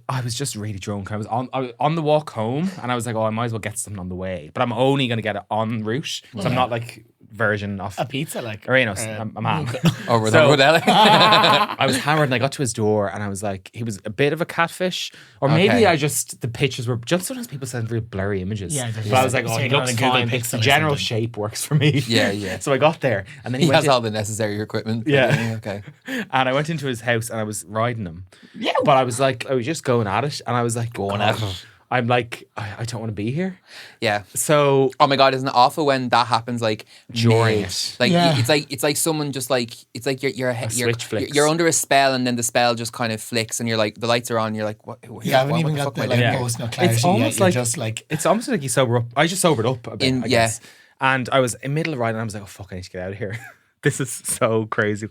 I was just really drunk. I was on the walk home, and I was like, "Oh, I might as well get something on the way." But I'm only going to get it en route, so I'm not like version of A pizza, like. or you know, a man. Over So- the I was hammered, and I got to his door, and I was like, he was a bit of a catfish, or maybe Okay. the pictures were just sometimes people send really blurry images. Yeah, but I was like, oh, he taken on looks a Google fine. Pixel The or general something. shape works for me. Yeah, yeah. So I got there, and then He he went has in- all the necessary equipment. Yeah. Okay. and I went into his house, and I was riding him. Yeah, but I was like, I was just going at it, and I was like, going at it. I'm like, I don't want to be here. Yeah. So Oh my god, isn't it awful when that happens like During mid? it. Like Yeah. it's like someone just like it's like you're switch flicks. you're under a spell, and then the spell just kind of flicks, and you're like the lights are on, you're like, what? You haven't what even the got fuck the am I like doing? Yeah. post no clarity It's yet. almost You're like just like it's almost like you sober up. I just sobered up a bit, In- I yeah. guess. And I was in middle of riding, and I was like, oh fuck, I need to get out of here. This is so crazy.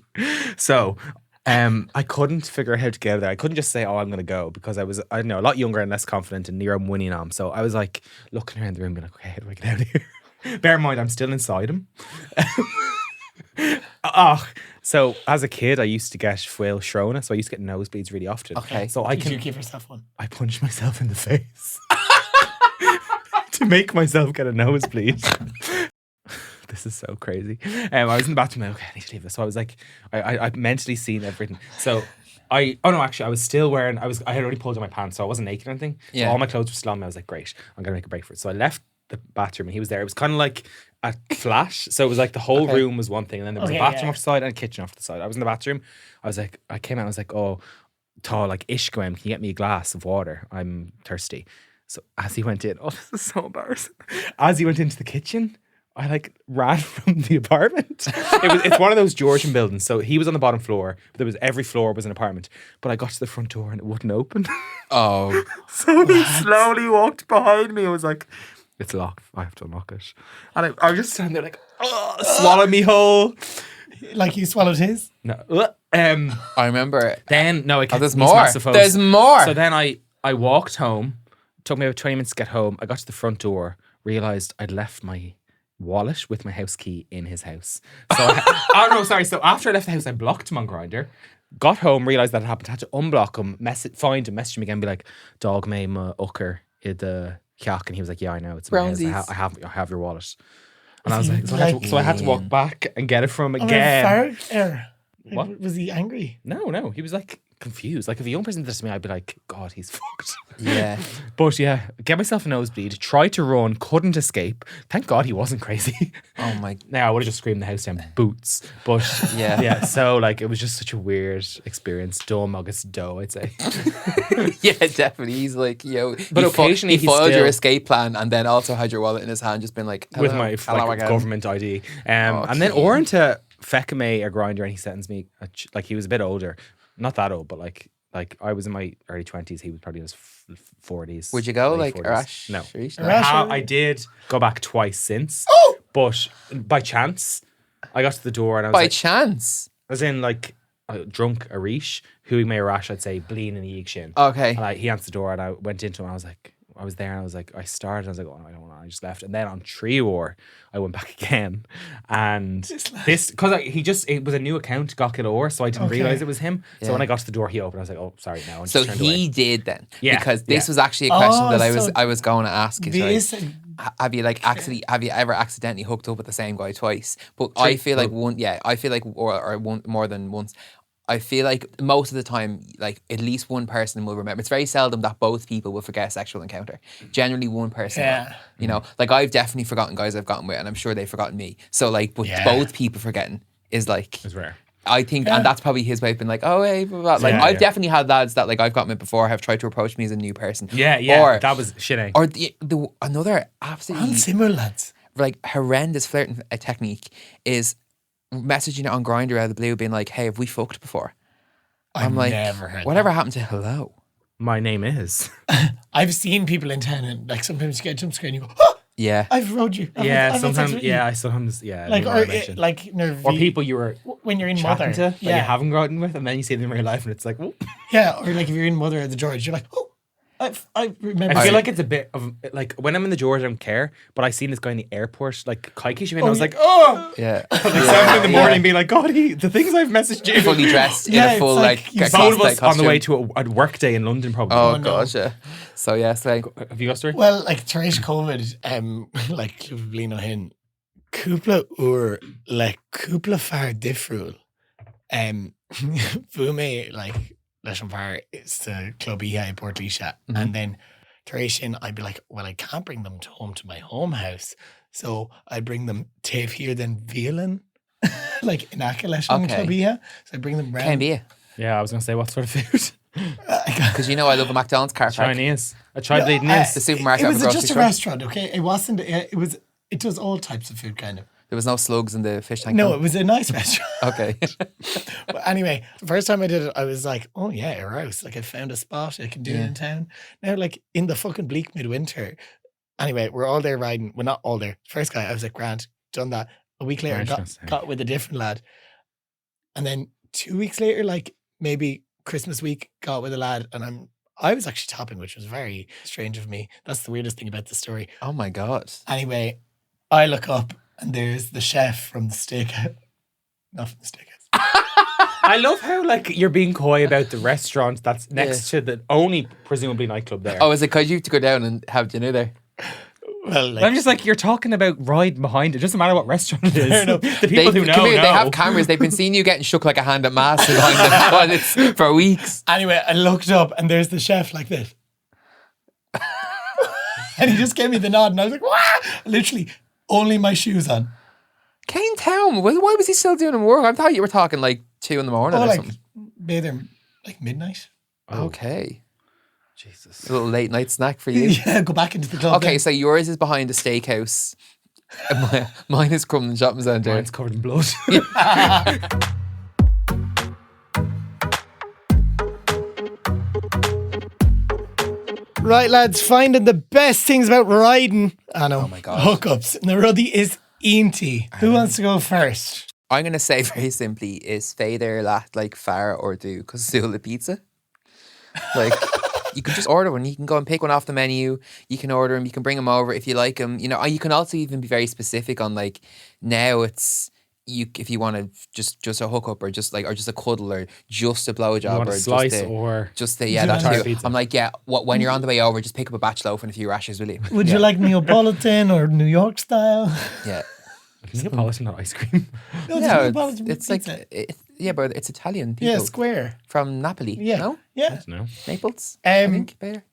So I couldn't figure out how to get out of there. I couldn't just say, oh, I'm going to go, because I was, I don't know, a lot younger and less confident and near winning on. So I was like looking around the room, being like, okay, how do I get out of here? Bear in mind, I'm still inside him. So as a kid, I used to get Fuil Shrona, so I used to get nosebleeds really often. Okay. So I Did can you give yourself one? I punched myself in the face to make myself get a nosebleed. This is so crazy. I was in the bathroom, like, okay, I need to leave this. So I was like, I mentally seen everything. So I was still wearing, I had already pulled down my pants, so I wasn't naked or anything. So Yeah. all my clothes were still on me. I was like, great, I'm going to make a break for it. So I left the bathroom and he was there. It was kind of like a flat. So it was like the whole room was one thing, and then there was a bathroom off the side and a kitchen off the side. I was in the bathroom. I came out. I was like, oh, Tá, like Ishgwem, can you get me a glass of water? I'm thirsty. So as he went in, oh, this is so embarrassing. As he went into the kitchen, I like ran from the apartment. It's one of those Georgian buildings. So he was on the bottom floor. Every floor was an apartment. But I got to the front door and it wouldn't open. Oh. So he slowly walked behind me. I was like, it's locked. I have to unlock it. And I was just standing there like, swallow me whole. Like you swallowed his? No. I remember. Then, no, I kept there's these more. massive phones. There's more. So then I walked home. It took me about 20 minutes to get home. I got to the front door, realised I'd left my wallet with my house key in his house. So So after I left the house, I blocked him on Grindr. Got home, realised that had happened. Had to unblock him, find him, message him again, be like, "Dog me ma ucker I the chiac," and he was like, "Yeah, I know, it's my house. I have your wallet." And I was like, so I had to walk back and get it from him again. What? Was he angry? No, he was like confused. Like if a young person did this to me, I'd be like, God, he's fucked. Yeah. But yeah, get myself a nosebleed, tried to run, couldn't escape. Thank God he wasn't crazy. Oh my. Now I would have just screamed the house down, boots. But yeah, so like it was just such a weird experience. Dumb August dough, I'd say. Yeah, definitely. He's like, but occasionally he foiled your escape plan and then also had your wallet in his hand, just been like, with my government ID. And then Oren to Fekame a Grindr, and he sends me like he was a bit older, not that old, but like I was in my early 20s, he was probably in his 40s. Would you go like 40s. Arash? No. Arash? I did go back twice since, but by chance I got to the door and I was by like, chance, I was in like a drunk Arish who may Arash, I'd say Bleen in the Eeg Shin. Okay. And he answered the door and I went into him and I was like, I was there and I was like, I started, I was like, oh, I don't want to, I just left. And then on Tree War, I went back again. And because it was a new account, Gokilor, so I didn't realise it was him. So when I got to the door, he opened, I was like, oh, sorry, no. And so just he did then? Yeah. Because this was actually a question that I was going to ask. Have you ever accidentally hooked up with the same guy twice? But I feel like one more than once. I feel like most of the time, like at least one person will remember. It's very seldom that both people will forget a sexual encounter. Generally, one person will. You know, like I've definitely forgotten guys I've gotten with, and I'm sure they've forgotten me. So like, but both people forgetting is like, it's rare. I think, and that's probably his way of being like, oh, hey, blah, blah. Like I've definitely had lads that like I've gotten with before have tried to approach me as a new person. Yeah, or, that was shitting. Or another absolutely similar lads, like horrendous flirting technique is messaging it on Grindr out of the blue, being like, "Hey, have we fucked before?" I'm like, never heard whatever happened to hello? My name is. I've seen people in town and like sometimes you get a jump scare and you go, oh, yeah, I've rode you. Sometimes like or people you were when you're in Mother that you haven't gotten with, and then you see them in real life and it's like, oh. Yeah, or like if you're in Mother at the George, you're like, oh. I remember. I feel like it's a bit of like when I'm in the George, I don't care. But I seen this guy in the airport, like Kaiki, and I was like, oh, yeah, like 7 in the morning, being like, God, the things I've messaged you, fully dressed in a full like both of us on the way to a work day in London, probably. Oh gosh, yeah. So yes, like, have you got a story? Well, like throughout COVID, like Bleen O'Hin, Kupla Kupla far differul, Fume like. Bar is the club here Port Lisha, and then Tereshin, I'd be like, well, I can't bring them home to my home house, so I bring them to here then Violin, like in Akalesh club here. So I bring them round. Can be. Yeah, I was gonna say what sort of food? Because I love a McDonald's car park. Chinese. I tried bleeding this. The supermarket. It was just a restaurant, okay? It wasn't. It was all types of food, kind of. There was no slugs in the fish tank. No, it was a nice restaurant. Okay. But anyway, the first time I did it, I was like, oh yeah, a rouse. Like I found a spot, I can do it in town. Now, like in the fucking bleak midwinter. Anyway, we're all there riding. We're not all there. First guy, I was like, Grant, done that. A week later, got with a different lad. And then 2 weeks later, like maybe Christmas week, got with a lad. And I was actually topping, which was very strange of me. That's the weirdest thing about the story. Oh my God. Anyway, I look up and there's the chef from the steakhouse. Not from the steakhouse. I love how like you're being coy about the restaurant that's next to the only presumably nightclub there. Oh, is it because you have to go down and have dinner there? Well, like, I'm just like, you're talking about riding behind it. It doesn't matter what restaurant it is. The people who know, they have cameras. They've been seeing you getting shook like a hand at mass behind the toilets for weeks. Anyway, I looked up and there's the chef like this. And he just gave me the nod and I was like, wow! Literally only my shoes on. Kane Town. Why was he still doing work? I thought you were talking like 2 a.m. or like something. be there like midnight. Okay. Jesus. A little late night snack for you. Yeah, go back into the club. Okay, then. so yours is behind a steakhouse. And mine is Crumlin Shopping Centre. Mine's covered in blood. Right, lads, finding the best things about riding. I know. Oh my God. Hookups. And the ruddy is Eanty. Who wants to go first? I'm going to say very simply is Fader lat like far or do because still the pizza. Like you can just order one. You can go and pick one off the menu. You can order them. You can bring them over if you like them. You know, you can also even be very specific on like now it's you if you want to just a hookup or just a cuddle or just a blowjob or or slice just yeah that entire too. pizza. I'm like when you're on the way over just pick up a batch loaf and a few rashers, will you? Would you like Neapolitan or New York style? Yeah. Neapolitan, not ice cream. No, it's No, Neapolitan it's pizza. like yeah, but it's Italian people. Yeah, square. From Napoli. Yeah. No? Yeah. No. Naples. I think better.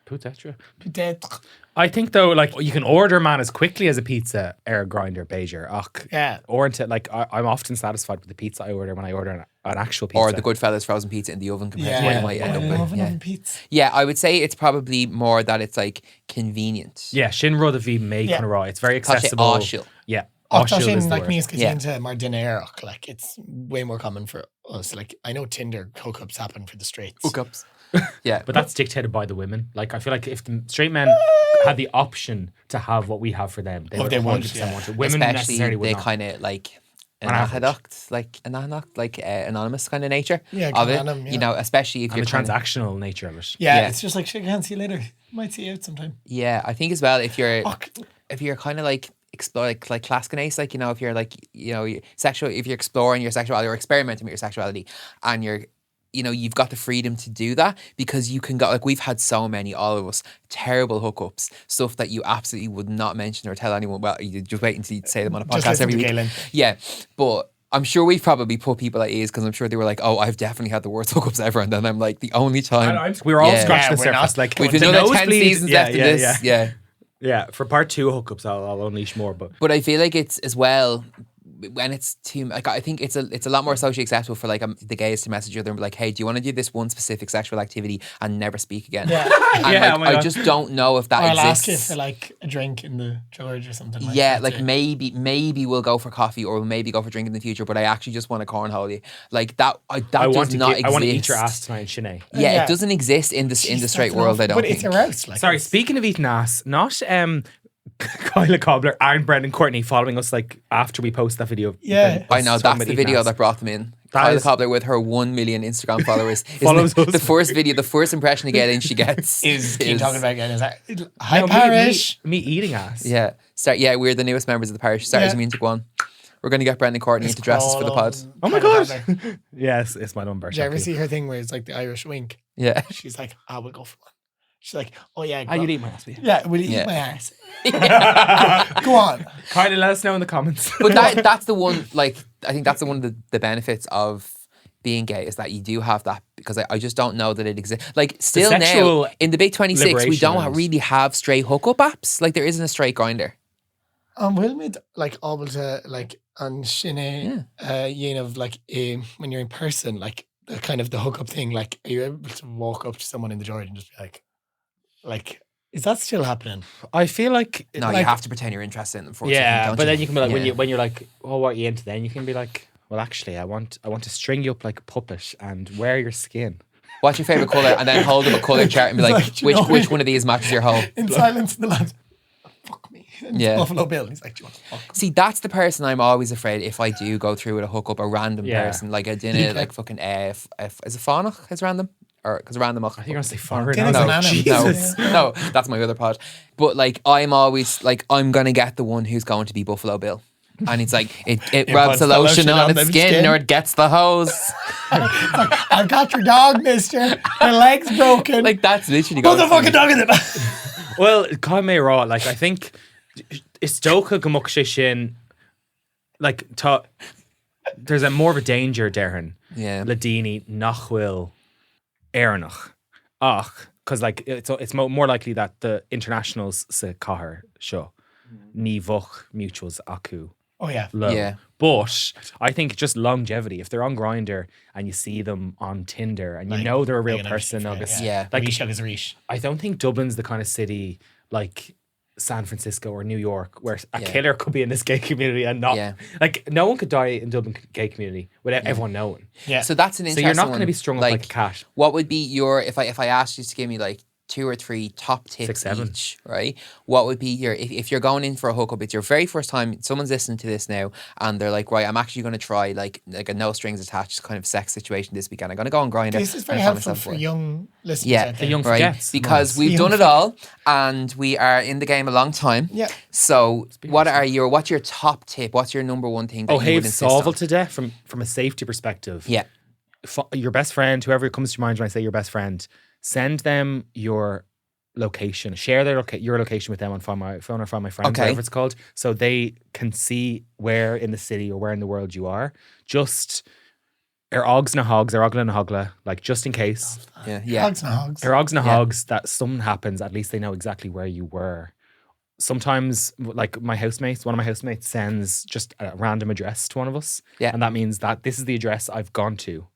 Putetra. Potato. I think though, like you can order man as quickly as a pizza air grinder Bezier. Och, Yeah. Or into like I'm often satisfied with the pizza I order when I order an actual pizza. Or the Goodfellas frozen pizza in the oven compared to what you might end up with. Oven Yeah. oven pizza. Yeah, I would say it's probably more that it's like convenient. Yeah, Shin Rud of made Yeah. kind of raw. It's very Tá sé accessible. áisiúil. Yeah. Octa Áisiúil is sin the like word. me is Yeah. into mar dinero. Like it's way more common for us. Like I know Tinder hookups happen for the straights. Hookups. Yeah. But that's dictated by the women. Like I feel like if the straight men had the option to have what we have for them, they would they would, 100% yeah. want it. Women especially necessarily would the not. kind of like average. anonymous kind of nature Yeah, of it. canon, yeah. You know, especially if And you're the kind of, transactional nature of it. Yeah, Yeah. it's just like shake hands, see you later. Might see you out sometime. yeah, I think as well if you're Fuck. if you're kind of like explore like classicanace, like you know if you're like sexual, if you're exploring your sexuality or experimenting with your sexuality and you're you've got the freedom to do that because you can go like we've had so many, all of us, terrible hookups, stuff that you absolutely would not mention or tell anyone. Well, you just wait until you say them on a Just podcast listen every to week. Galen. Yeah, but I'm sure we've probably put people at ease because I'm sure they were like, "Oh, I've definitely had the worst hookups ever," and then I'm like, the only time We were all Yeah. scratching the Yeah, we're surface. not Like we've the another 10 nosebleed- seasons yeah, after yeah, this. Yeah. Yeah, for part 2 hookups, I'll unleash more. But But I feel like it's as well when it's too like I think it's a lot more socially acceptable for like the gays to message each other and be like, hey, do you want to do this one specific sexual activity and never speak again? Yeah. And Yeah, like, oh my I God. just don't know if that Or I'll ask exists. you for like a drink in the George or something. Like Yeah, that like too. maybe we'll go for coffee or we'll maybe go for drink in the future, but I actually just want to cornhole you. Like that I does want to not exist. I want to eat your ass tonight in Sinead. Yeah, Yeah. it doesn't exist in the Jeez, straight that's world, enough. I don't But think. it's aroused. Like Sorry, it's- speaking of eating ass, not Kyla Cobbler and Brendan Courtney following us like after we post that video. Yeah. I know, Talking that's about the eating video ass. that brought them in. That Kyla is- Cobbler with her 1 million Instagram followers. Follows Isn't it? us. The first video, the first impression to get in she gets is keep talking about again. Is that hi No, parish? me eating ass. Yeah. We're the newest members of the parish. Start Yeah. as music one. We're going to get Brendan Courtney into dresses for the pod. Oh my Kyla God. Cobbler. Yes, it's my number. Did you ever see her thing where it's like the Irish wink? Yeah. She's like, I will go for one. She's like, oh yeah, Ah, you'd eat my ass. will you? yeah, will you Yeah. eat my ass? Go on. Kyla, let us know in the comments. But that's the one, like, I think that's one of the benefits of being gay is that you do have that because I just don't know that it exists. Like, still now, sexual in the Big 26, we liberation don't is- really have straight hookup apps. Like, there isn't a straight grinder. Wilmid like able to like on Shine you know like when you're in person like the kind of the hookup thing like are you able to walk up to someone in the door and just be like is that still happening? I feel like No, you like- have to pretend you're interested in them first. yeah, don't but then you can be like Yeah. when you're like, oh, what are you into? Then you can be like, well, actually, I want to string you up like a puppet and wear your skin. What's your favourite colour? And then hold up a colour chart and be like, Like, you know, which one of these matches your hole? In silence the lad fuck me. And it's Yeah. Buffalo Bill. He's like, do you want to fuck? See, that's the person I'm always afraid if I do go through with a hookup, a random Yeah. person, like a dinner, like fucking is it Fánach is random? Or because random. I think you're gonna say foreign. Dinner's I an was like, animal. Jesus. No, that's my other pod. But like, I'm always like, I'm gonna get the one who's going to be Buffalo Bill. And it's like, it rubs puts the the lotion lotion on on its them skin, skin. or it gets the hose. I've got your dog, mister. Your leg's broken. Like, that's literally put going the for me. fucking dog in the back. Well, Kyle May Raw, like I think Istoka Gamukshi Shin, like there's a more of a danger, Darren. Yeah. Ladini, Nachwil, Erinach. Ach, because like it's more likely that the internationals say Cahir show. ní bhoch mutuals acu. Oh yeah. Low. Yeah. But I think just longevity. If they're on Grindr and you see them on Tinder and you know they're a real person, agus, Yeah. like Rish agus Rish. I don't think Dublin's the kind of city like San Francisco or New York where a killer could be in this gay community and not like no one could die in Dublin gay community without everyone knowing. Yeah. So that's an So interesting you're not going to one. be strung up like a cat. What would be your if I asked you to give me like 2 or 3 top tips 6, 7. each, right? What would be your if you're going in for a hookup, it's your very first time, someone's listening to this now and they're like, right, I'm actually going to try like a no strings attached kind of sex situation this weekend. I'm going to go on Grindr. This is very helpful for young listeners. Yeah, out there. The young right? forgets. Because we've Young done it all and we are in the game a long time. Yeah. So what's your top tip? What's your number one thing that you would Have insist solve on? to death from a safety perspective. Yeah. Your best friend, whoever comes to your mind when I say your best friend, send them your location. Share your location with them on Find My Phone or Find My Friends, Okay. whatever it's called, so they can see where in the city or where in the world you are. Just ogs na hogs, ogla na hogla, like just in case. Yeah. Hogs and hogs. Ogs na hogs that something happens, at least they know exactly where you were. Sometimes, like one of my housemates sends just a random address to one of us. Yeah. And that means that this is the address I've gone to.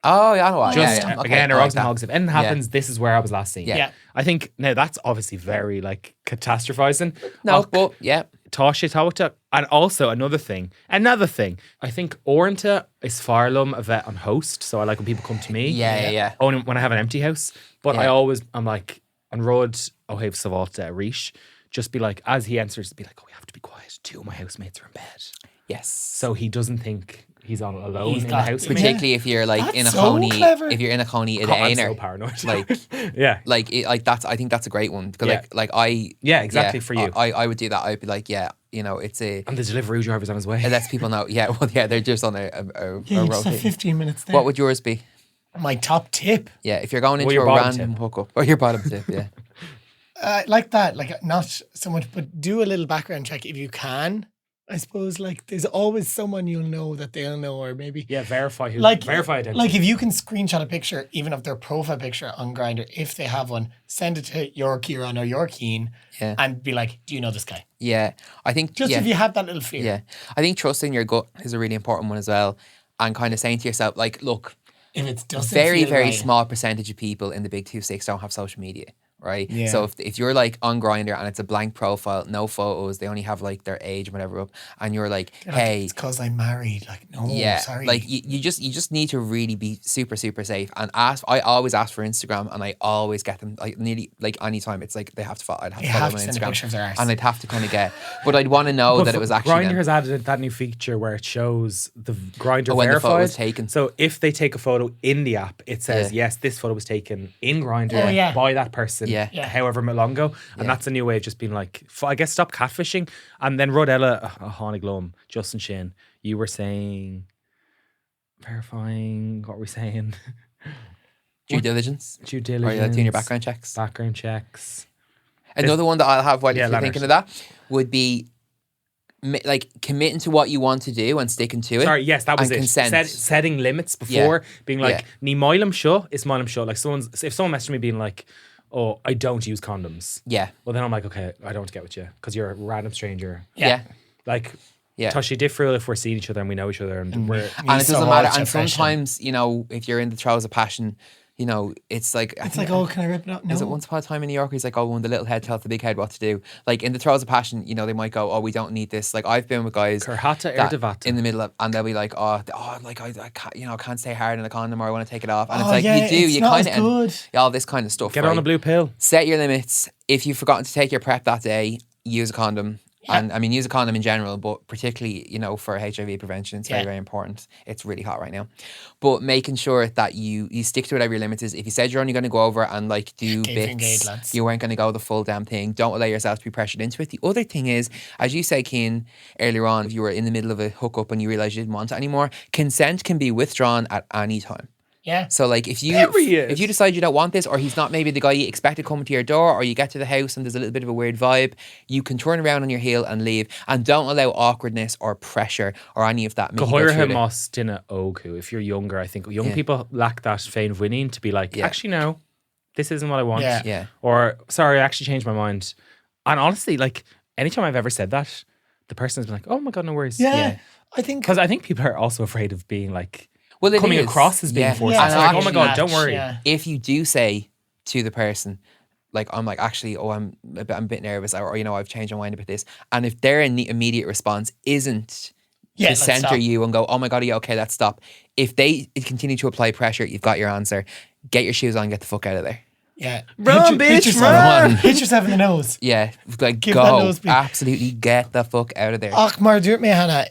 Oh, yeah, I know what. Just Okay, again, I or like Ogs and that. Hogs. If anything happens, this is where I was last seen. Yeah. I think now that's obviously very like catastrophizing. No, but yeah. Táiste tábhachta. And also another thing. I think Oranta is farlum a vet on host. So I like when people come to me. Yeah. Only when I have an empty house. But I'm like, on Rod O'Have Savalta Rish, just be like, as he enters, be like, oh, we have to be quiet. 2 of my housemates are in bed. Yes. So he doesn't think he's on alone He's in the got- house. Particularly if you're like That's in a so honey, clever. if you're in a honey I'm Adainer, so paranoid. like yeah. I think that's a great one because Yeah. like I exactly for you. I would do that. I'd be like, it's a And the delivery driver's on his way. it lets people know. They're just on a Yeah, you just have rotation. 15 minutes there. What would yours be? My top tip? Yeah, if you're going into your a bottom random tip. hookup or your bottom tip, yeah. Like that, like not so much, but do a little background check if you can. I suppose like there's always someone you'll know that they'll know, or maybe Yeah, verify verify identity. Like if you can screenshot a picture, even of their profile picture on Grindr, if they have one, send it to your Kieran or your Keen, Yeah. and be like, "Do you know this guy?" Yeah, I think Just yeah. if you have that little fear. Yeah, I think trusting your gut is a really important one as well, and kind of saying to yourself, like, look, If it doesn't very feel very right. small percentage of people in the big 2-6 don't have social media, right? Yeah. So if you're like on Grindr and it's a blank profile, no photos, they only have like their age or whatever up, and you're like, You're like, hey. it's because I'm married. Like, no, Yeah, sorry. like you just need to really be super safe and ask. I always ask for Instagram, and I always get them like nearly like anytime. It's like they have to follow. I'd have You to follow have my to send a picture of their Instagram, arse. and I'd have to kind of get. But I'd want to know that it was actually Grindr them. has added that new feature where it shows the Grindr when the verified. photo was taken. So if they take a photo in the app, it says yes, this photo was taken in Grindr Oh, yeah. by that person. Yeah. However long ago, and that's a new way of just being like, I guess stop catfishing. And then Rodella, Honig Lum, Justin Shin, you were saying verifying. What were we saying? Due diligence. Due Or diligence. you're doing your background checks. Background checks. Another one that I'll have while Yeah, you're Leonard. thinking of that would be like committing to what you want to do and sticking to it. Sorry, yes, that was and it. Consent. Setting limits before being like, Yeah. ní moilem seo is moilem seo. Like if someone messaged me being like, oh, I don't use condoms. Yeah. Well, then I'm like, okay, I don't want to get with you because you're a random stranger. Yeah. Like, Yeah. Tashi different if we're seeing each other and we know each other and we're. And it so doesn't hard matter. to And freshen. sometimes, if you're in the throes of passion, it's like it's like, oh, can I rip it up? No. Is it Once Upon a Time in New York? He's like, oh, when the little head tells the big head what to do. Like in the throes of passion, they might go, oh, we don't need this. Like I've been with guys Curhata that erdevata. in the middle of, and they'll be like, I can't, can't stay hard in a condom, or I want to take it off. And it's Oh, like yeah, you do, it's you not kind as of good. all this kind of stuff. Get right? on a blue pill. Set your limits. If you've forgotten to take your prep that day, use a condom. And I mean, use a condom in general, but particularly, for HIV prevention, it's very, very important. It's really hot right now. But making sure that you stick to whatever your limit is. If you said you're only going to go over and like do Keep bits, engaged, lads. you weren't going to go the full damn thing. Don't allow yourself to be pressured into it. The other thing is, as you said, Cian, earlier on, if you were in the middle of a hookup and you realised you didn't want it anymore, consent can be withdrawn at any time. Yeah. So like if you Period. if you decide you don't want this, or he's not maybe the guy you expected coming to your door, or you get to the house and there's a little bit of a weird vibe, you can turn around on your heel and leave, and don't allow awkwardness or pressure or any of that. Make you go Gohoir through it. Hamas Dina Ogu. If you're younger, I think young people lack that feign winning to be like, actually, no, this isn't what I want. Yeah. Yeah. Or, sorry, I actually changed my mind. And honestly, like, anytime I've ever said that, the person has been like, "Oh my god, no worries." Yeah. I think Because I think people are also afraid of being like Well, it coming is. across as being Yeah. forced. Yeah, It's and like, "Oh my god, match, don't worry." yeah. if you do say to the person, like, I'm like, actually, I'm a bit nervous, or you know, I've changed my mind about this, and if their immediate response isn't Yeah, to let's center stop. you and go, oh my god, yeah, okay, let's stop. If they continue to apply pressure, you've got your answer. Get your shoes on, get the fuck out of there. Yeah. Run, bitch, yourself, run. Hit yourself in the nose. Yeah, like Give that go, nosebleed. absolutely get the fuck out of there. Ach, maar duurt me Hannah.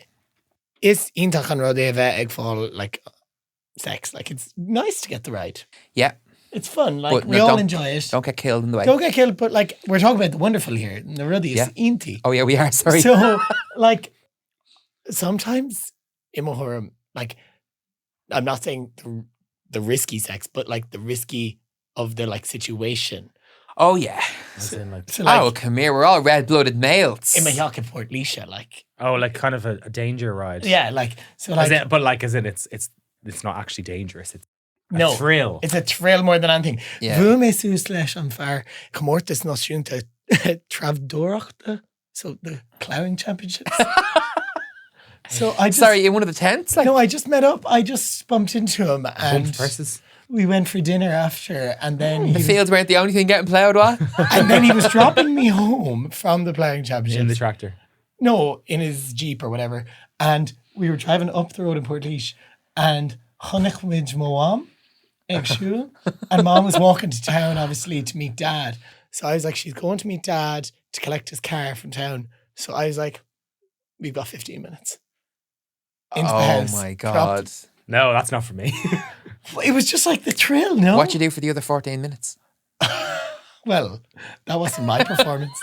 Is intach an rodeva egg fall like sex? Like it's nice to get the ride. Yeah, It's fun. Like But we no, all don't- enjoy it. don't get killed in the way. Don't get killed, but like we're talking about the wonderful here. The ruddy is Yeah. inty. Oh yeah, we are. Sorry. So like sometimes Imohorum, like I'm not saying the risky sex, but like the risky of the like situation. Oh yeah. As in, like, So like Oh come here, we're all red-blooded males. in Mallorca, Port Leisha, like oh, like kind of a danger ride. yeah, like so like As in it's not actually dangerous. It's a no thrill. It's a thrill more than anything. Yeah. Bhú mé sús leis an fear comórtas náisiúnta travdóireachta, so the ploughing championships. So I just, Sorry, in one of the tents? Like, no, I just met up. I just bumped into him and Bumped versus. we went for dinner after, and then he the was, fields weren't the only thing getting ploughed, what? and then he was dropping me home from the ploughing championships. In the tractor. No, in his Jeep or whatever. And we were driving up the road in Portlaoise and Honich with Moam, Eggshoe, and Mom was walking to town, obviously, to meet Dad. So I was like, she's going to meet Dad to collect his car from town. So I was like, we've got 15 minutes. Into the Oh house. my dropped- God. No, that's not for me. It was just like the thrill, no? What you do for the other 14 minutes? Well, that wasn't my performance.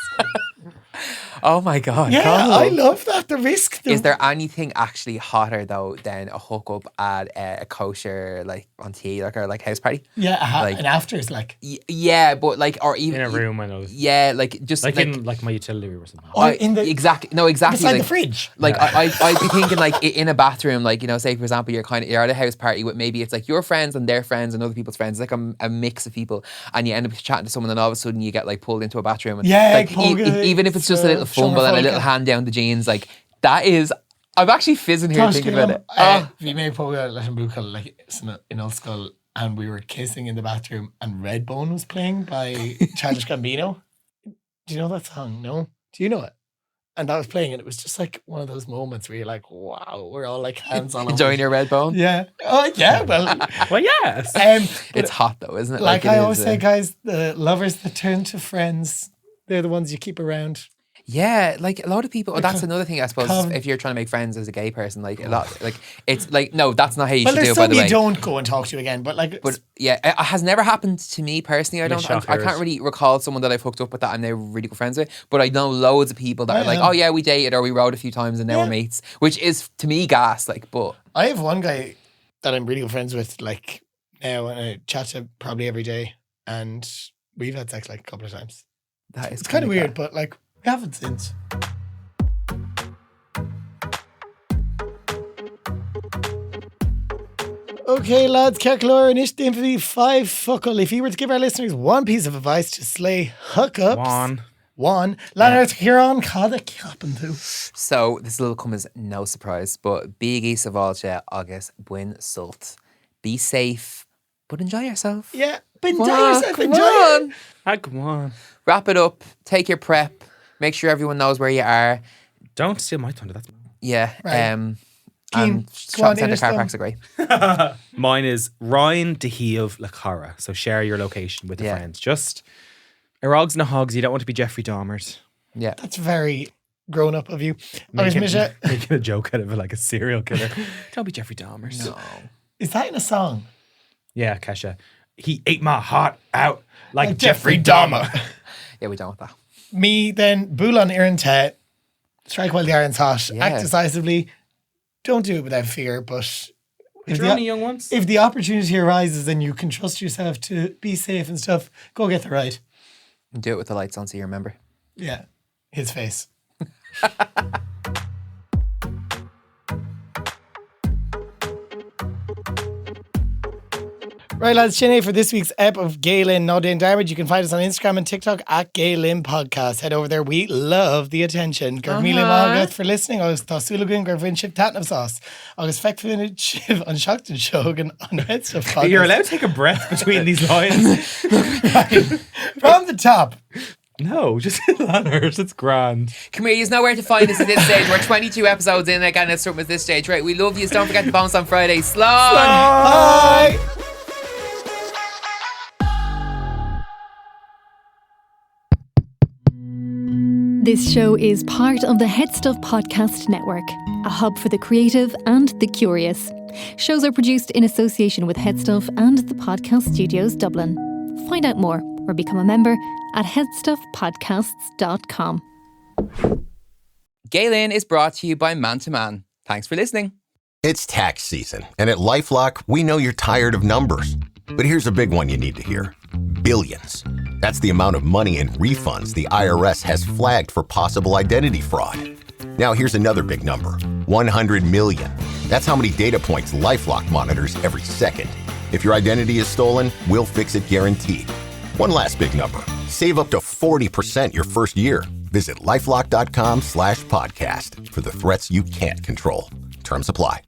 Oh my God. Yeah, Carl. I love that. The risk. Is there anything actually hotter though than a hookup at a kosher, like on tea, like, or like house party? Yeah, like- and after it's like, Yeah, but like, or even In a room, I know. Yeah, like just Like in like my utility room or something. or in the exactly exactly beside like, the fridge. Like I'd be thinking like in a bathroom, like, you know, say for example you're at a house party with maybe it's like your friends and their friends and other people's friends. It's like a mix of people, and you end up chatting to someone, and all of a sudden you get like pulled into a bathroom. And, Yeah, like Poga, even if it's just a little fumble and a little hand down the jeans, like that is. I'm actually fizzing here thinking about it. We made Poga let him bucal like in old school, and we were kissing in the bathroom, and Redbone was playing by Childish Gambino. Do you know that song? No, do you know it? And that was playing, and it was just like one of those moments where you're like, "Wow, we're all like hands on." Enjoying your red bone. Yeah. Oh yeah. Well, Well, yes. It's hot though, isn't it? like it I is, always say, guys, the lovers that turn to friends, they're the ones you keep around. Yeah, like a lot of people. That's another thing, I suppose. Come- If you're trying to make friends as a gay person, like a lot, like it's like no, that's not how you Well, should do there's it. By some the you way, don't go and talk to again, but like, but yeah, it has never happened to me personally. I shock I can't hearers. really recall someone that I've hooked up with that I'm now really good friends with. But I know loads of people that I are like, am. oh yeah, we dated or we rode a few times and now Yeah. we're mates, which is to me gas. Like, but I have one guy that I'm really good friends with, like now, and I chat to probably every day, and we've had sex like a couple of times. that is It's kind of weird, but like we haven't since. Okay, lads, Kerklor, initiative for 5 fuckle. If you were to give our listeners one piece of advice to slay hookups, one. Leonard Huron, cada capping too. so this will come as no surprise. But biggie savalcha agus buin sult. Be safe, but enjoy yourself. Yeah, but enjoy Come yourself, come enjoy on. it. Ah, come on. Wrap it up. Take your prep. Make sure everyone knows where you are. Don't steal my thunder. That's Yeah. Right. And Go on, shopping centre Innes car then. parks are great. Mine is Ryan Dehiev Lacara. So share your location with your Yeah. friends. Just erogs na hogs. You don't want to be Jeffrey Dahmers. Yeah. That's very grown up of you. I was Making, Misha. making a joke out of it like a serial killer. Don't be Jeffrey Dahmers. No. Is that in a song? Yeah, Kesha. He ate my heart out like Jeffrey Jeffrey Dahmer. Yeah, we don't want that. Me then, Bulan Ironte, strike while the iron's hot, Yeah. act decisively. Don't do it without fear, but if You're only young ones. if the opportunity arises and you can trust yourself to be safe and stuff, go get the ride. Do it with the lights on so you remember. Yeah, his face. Right, lads, Sinead, for this week's ep of Gaylin Nodin Diarmid, you can find us on Instagram and TikTok at Gaylin Podcast. Head over there. We love the attention. Garmila Margaret for listening. I was Suigh Garvinship Tatnam Sauce. I was Feckfinich on Shocked and Shogun on Head Stuff Podcast. You're allowed to take a breath between these lines. From the top. No, just Lanners. It's grand. Come here, you know where to find us at this stage. We're 22 episodes in again. Let's start with this stage. Right, we love you. Don't forget to bounce on Friday. Slán! Bye. This show is part of the Head Stuff Podcast Network, a hub for the creative and the curious. Shows are produced in association with Head Stuff and the Podcast Studios Dublin. Find out more or become a member at headstuffpodcasts.com. Gaylin is brought to you by Man to Man. Thanks for listening. It's tax season, and at LifeLock, we know you're tired of numbers. But here's a big one you need to hear. Billions. That's the amount of money in refunds the IRS has flagged for possible identity fraud. Now here's another big number. 100 million. That's how many data points LifeLock monitors every second. If your identity is stolen, we'll fix it guaranteed. One last big number. Save up to 40% your first year. Visit lifelock.com/podcast for the threats you can't control. Terms apply.